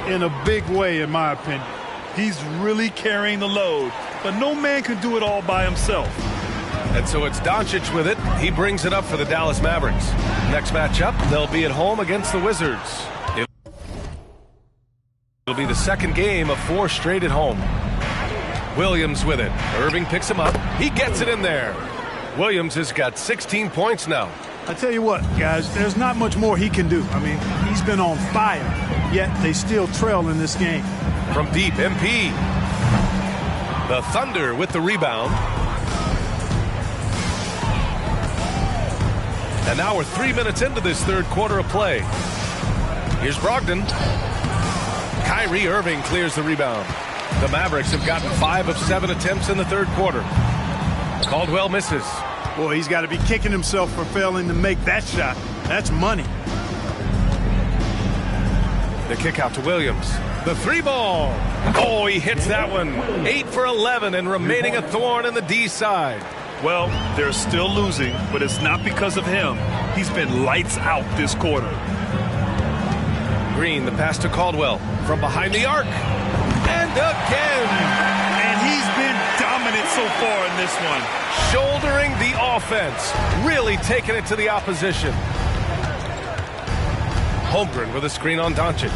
in a big way, in my opinion. He's really carrying the load, but no man can do it all by himself. And so it's Doncic with it. He brings it up for the Dallas Mavericks. Next matchup, they'll be at home against the Wizards. It'll be the second game of 4 straight at home. Williams with it. Irving picks him up. He gets it in there. Williams has got 16 points now. I tell you what, guys, there's not much more he can do. I mean, he's been on fire, yet they still trail in this game. From deep, MP. The Thunder with the rebound. And now we're 3 minutes into this third quarter of play. Here's Brogdon. Kyrie Irving clears the rebound. The Mavericks have gotten 5 of 7 attempts in the third quarter. Caldwell misses. Boy, he's got to be kicking himself for failing to make that shot. That's money. The kick out to Williams. The 3-ball. Oh, he hits that one. 8 for 11 and remaining a thorn in the D side. Well, they're still losing, but it's not because of him. He's been lights out this quarter. Green, the pass to Caldwell. From behind the arc. And again. And he's been dominant so far in this one. Shouldering the offense. Really taking it to the opposition. Holmgren with a screen on Doncic.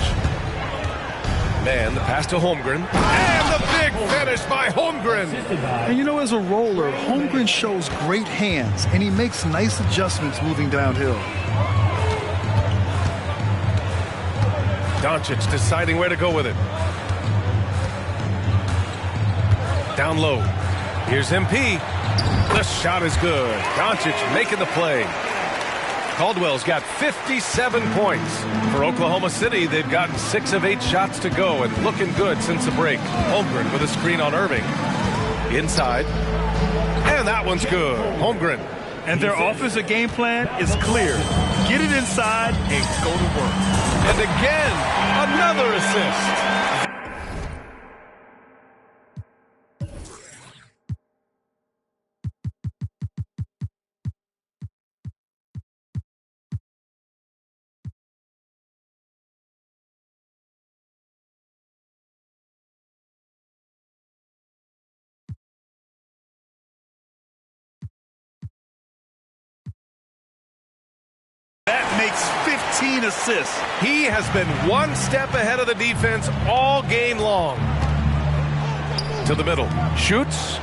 Man, the pass to Holmgren. And the big finish by Holmgren. And you know, as a roller, Holmgren shows great hands, and he makes nice adjustments moving downhill. Doncic deciding where to go with it. Down low. Here's MP. The shot is good. Doncic making the play. Caldwell's got 57 points. For Oklahoma City, they've gotten 6 of 8 shots to go and looking good since the break. Holmgren with a screen on Irving. Inside. And that one's good. Holmgren. And their offensive game plan is clear. Get it inside and go to work. And again, another assist. That makes 15 assists. He has been one step ahead of the defense all game long. To the middle. Shoots.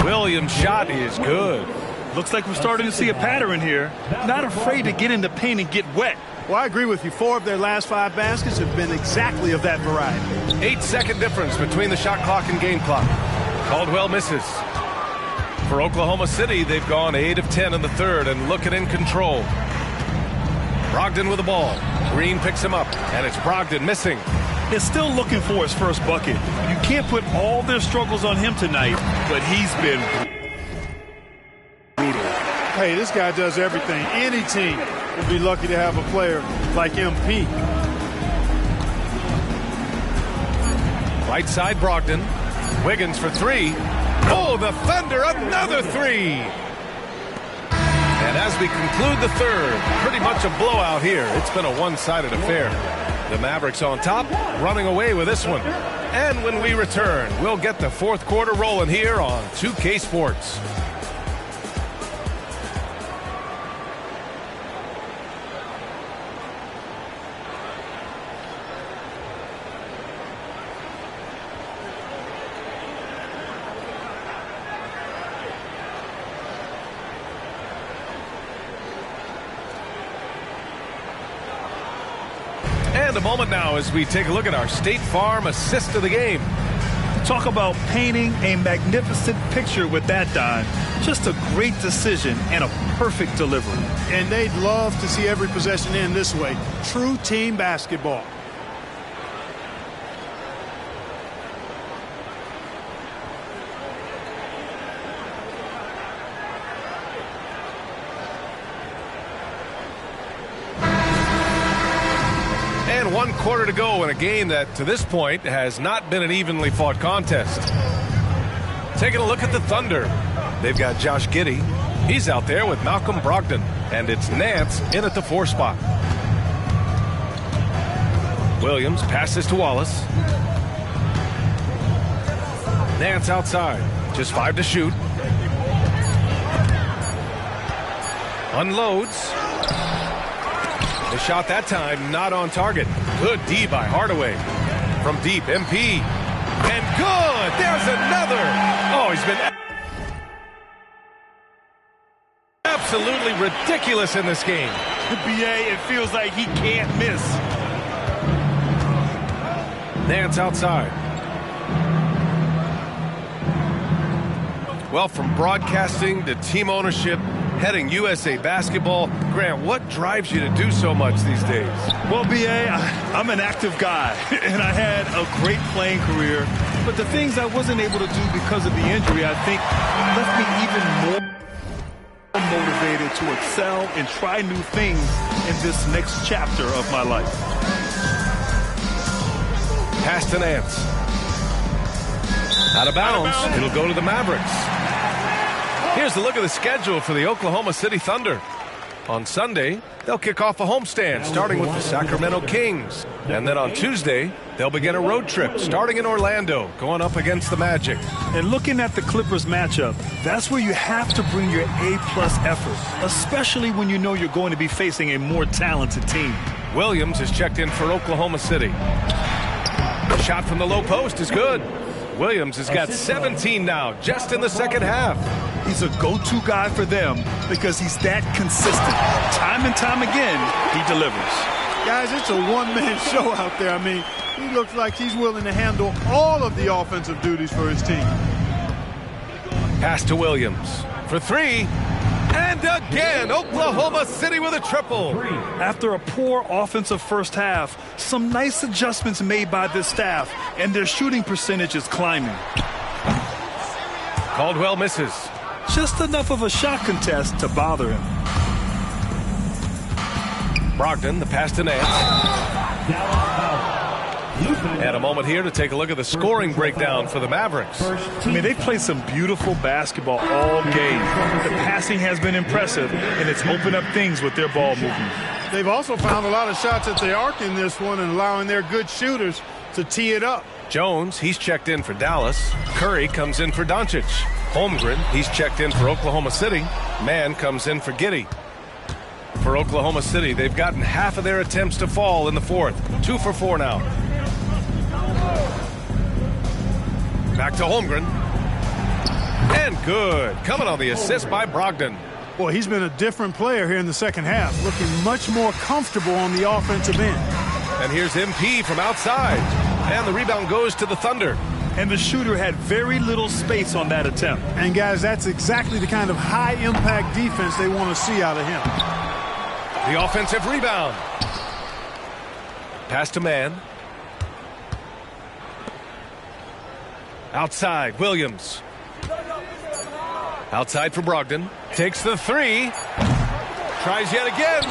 Williams' shot is good. Looks like we're starting to see a pattern here. Not afraid to get in the paint and get wet. Well, I agree with you. 4 of their last 5 baskets have been exactly of that variety. 8-second difference between the shot clock and game clock. Caldwell misses. For Oklahoma City, they've gone 8 of 10 in the third and looking in control. Brogdon with the ball. Green picks him up, and it's Brogdon missing. Is still looking for his first bucket. You can't put all their struggles on him tonight, but he's been brutal. Hey, this guy does everything. Any team would be lucky to have a player like MP. Right side, Brogdon. Wiggins for 3. Oh, the Thunder, another 3. And as we conclude the third, pretty much a blowout here. It's been a one-sided affair. The Mavericks on top, running away with this one. And when we return, we'll get the fourth quarter rolling here on 2K Sports. And a moment now as we take a look at our State Farm assist of the game. Talk about painting a magnificent picture with that dime. Just a great decision and a perfect delivery. And they'd love to see every possession end this way. True team basketball. And 1 quarter to go in a game that, to this point, has not been an evenly fought contest. Taking a look at the Thunder. They've got Josh Giddey. He's out there with Malcolm Brogdon. And it's Nance in at the 4 spot. Williams passes to Wallace. Nance outside. Just 5 to shoot. Unloads. The shot that time not on target. Good D by Hardaway. From deep, MP. And good! There's another! Oh, he's been absolutely ridiculous in this game. BA, it feels like he can't miss. Nance outside. Well, from broadcasting to team ownership, heading USA Basketball, Grant, what drives you to do so much these days? Well, BA, I'm an active guy, and I had a great playing career. But the things I wasn't able to do because of the injury, I think, left me even more motivated to excel and try new things in this next chapter of my life. Pass to Nance. Out of bounds. It'll go to the Mavericks. Here's a look at the schedule for the Oklahoma City Thunder. On Sunday, they'll kick off a homestand starting with the Sacramento Kings. And then on Tuesday, they'll begin a road trip starting in Orlando, going up against the Magic. And looking at the Clippers matchup, that's where you have to bring your A-plus effort, especially when you know you're going to be facing a more talented team. Williams is checked in for Oklahoma City. The shot from the low post is good. Williams has got 17 now, just in the second half. He's a go-to guy for them because he's that consistent. Time and time again, he delivers. Guys, it's a one-man show out there. I mean, he looks like he's willing to handle all of the offensive duties for his team. Pass to Williams for 3. And again, Oklahoma City with a triple. After a poor offensive first half, some nice adjustments made by this staff, and their shooting percentage is climbing. Caldwell misses. Just enough of a shot contest to bother him. Brogdon, the pass to Nance. And a moment here to take a look at the scoring breakdown for the Mavericks. I mean, they played some beautiful basketball all game. The passing has been impressive, and it's opened up things with their ball movement. They've also found a lot of shots at the arc in this one and allowing their good shooters to tee it up. Jones, he's checked in for Dallas. Curry comes in for Doncic. Holmgren, he's checked in for Oklahoma City. Mann comes in for Giddey. For Oklahoma City, they've gotten half of their attempts to fall in the fourth. 2 for 4 now. Back to Holmgren. And good. Coming on the assist by Brogdon. Boy, he's been a different player here in the second half, looking much more comfortable on the offensive end. And here's MP from outside. And the rebound goes to the Thunder. And the shooter had very little space on that attempt. And, guys, that's exactly the kind of high-impact defense they want to see out of him. The offensive rebound. Pass to Mann. Outside, Williams. Outside for Brogdon. Takes the three. Tries yet again.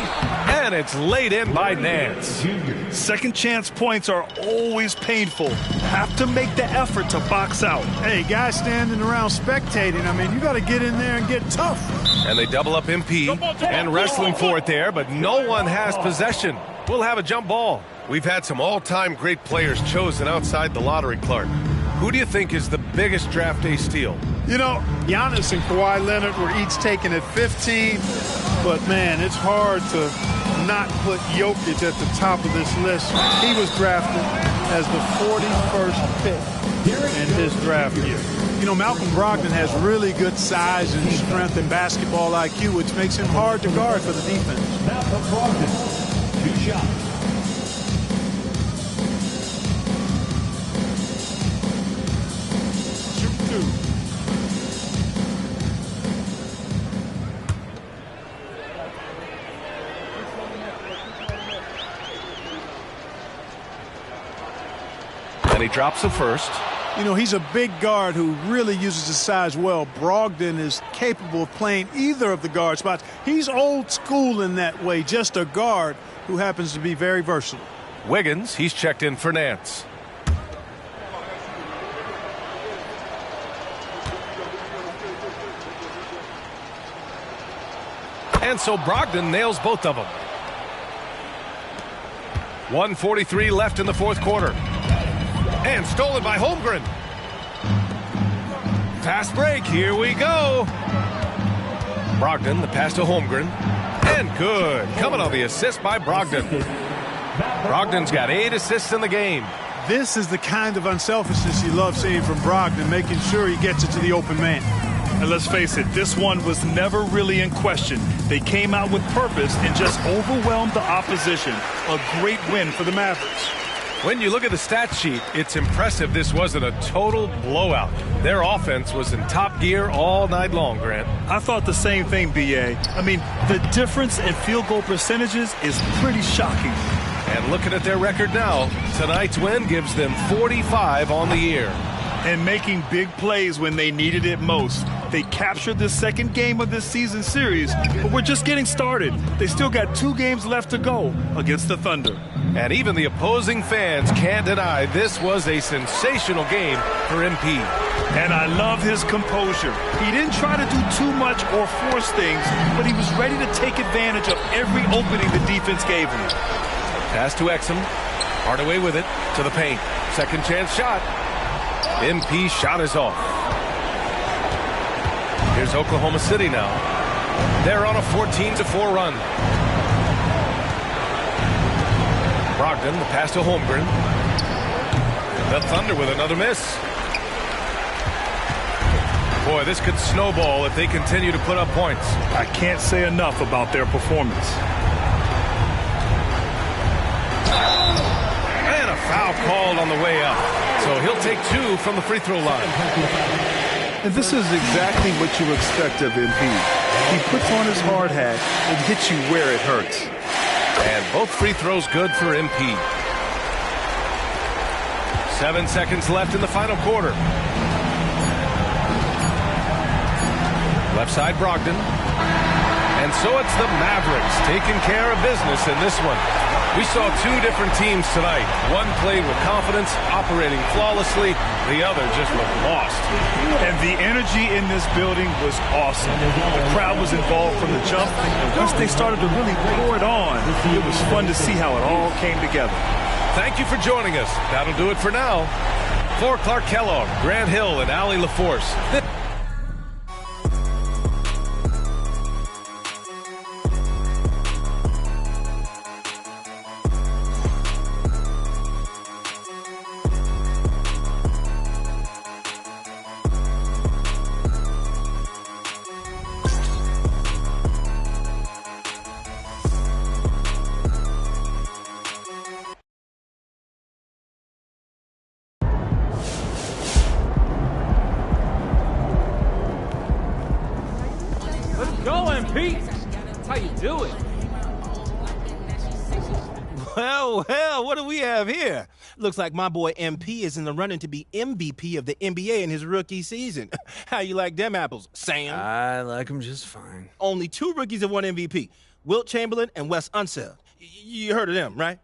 And it's laid in by Nance. Second chance points are always painful. Have to make the effort to box out. Hey, guys standing around spectating, I mean, you got to get in there and get tough. And they double up MP and wrestling for it there, but no one has possession. We'll have a jump ball. We've had some all-time great players chosen outside the lottery, Clark. Who do you think is the biggest draft day steal? You know, Giannis and Kawhi Leonard were each taken at 15, but, man, it's hard to not put Jokic at the top of this list. He was drafted as the 41st pick in his draft year. You know, Malcolm Brogdon has really good size and strength and basketball IQ, which makes him hard to guard for the defense. Malcolm Brogdon, 2 shots. And he drops the first. You know, he's a big guard who really uses his size well. Brogdon is capable of playing either of the guard spots. He's old school in that way, just a guard who happens to be very versatile. Wiggins, he's checked in for Nance. And so Brogdon nails both of them. 1:43 left in the fourth quarter. And stolen by Holmgren. Fast break, here we go. Brogdon, the pass to Holmgren. And good. Coming on the assist by Brogdon. Brogdon's got 8 assists in the game. This is the kind of unselfishness you love seeing from Brogdon, making sure he gets it to the open man. And let's face it, this one was never really in question. They came out with purpose and just overwhelmed the opposition. A great win for the Mavericks. When you look at the stat sheet, it's impressive this wasn't a total blowout. Their offense was in top gear all night long, Grant. I thought the same thing, B.A. I mean, the difference in field goal percentages is pretty shocking. And looking at their record now, tonight's win gives them 45 on the year. And making big plays when they needed it most. They captured the second game of this season series, but we're just getting started. They still got 2 games left to go against the Thunder. And even the opposing fans can't deny this was a sensational game for MP. And I love his composure. He didn't try to do too much or force things, but he was ready to take advantage of every opening the defense gave him. Pass to Exum. Hardaway with it to the paint. Second chance shot. MP shot is off. Here's Oklahoma City now. They're on a 14-4 run. Brogdon, the pass to Holmgren. The Thunder with another miss. Boy, this could snowball if they continue to put up points. I can't say enough about their performance. And a foul called on the way up. So he'll take 2 from the free throw line. And this is exactly what you expect of MP. He puts on his hard hat and hits you where it hurts. And both free throws good for MP. 7 seconds left in the final quarter. Left side Brogdon. And so it's the Mavericks taking care of business in this one. We saw two different teams tonight. One played with confidence, operating flawlessly. The other just looked lost. And the energy in this building was awesome. The crowd was involved from the jump. And once they started to really pour it on, it was fun to see how it all came together. Thank you for joining us. That'll do it for now. For Clark Kellogg, Grant Hill, and Allie LaForce. Well, what do we have here? Looks like my boy MP is in the running to be MVP of the NBA in his rookie season. How you like them apples, Sam? I like them just fine. Only two rookies have won MVP, Wilt Chamberlain and Wes Unseld. You heard of them, right?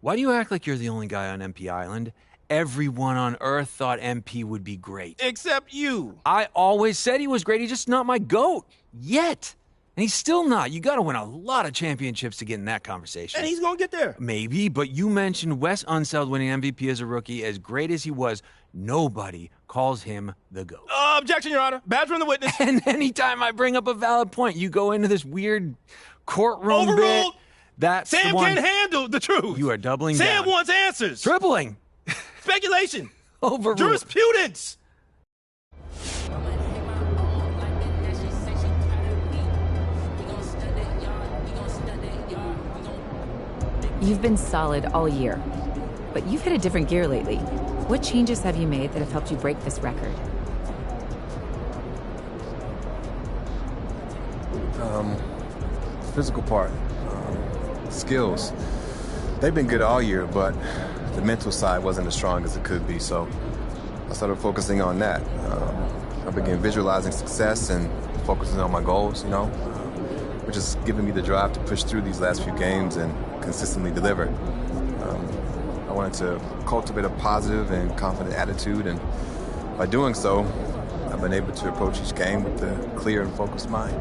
Why do you act like you're the only guy on MP Island? Everyone on Earth thought MP would be great. Except you. I always said he was great. He's just not my GOAT. Yet. And he's still not. You got to win a lot of championships to get in that conversation. And he's going to get there. Maybe, but you mentioned Wes Unseld winning MVP as a rookie. As great as he was, nobody calls him the GOAT. Objection, Your Honor. Badge from the witness. And anytime I bring up a valid point, you go into this weird courtroom Overruled. bit. That's Sam the one. can't handle the truth. You are doubling Sam down. wants answers. Tripling. Speculation. Overruled. Jurisprudence. You've been solid all year, but you've hit a different gear lately. What changes have you made that have helped you break this record? Physical part, skills. They've been good all year, but the mental side wasn't as strong as it could be, so I started focusing on that. I began visualizing success and focusing on my goals, which is giving me the drive to push through these last few games and consistently deliver. I wanted to cultivate a positive and confident attitude, and by doing so, I've been able to approach each game with a clear and focused mind.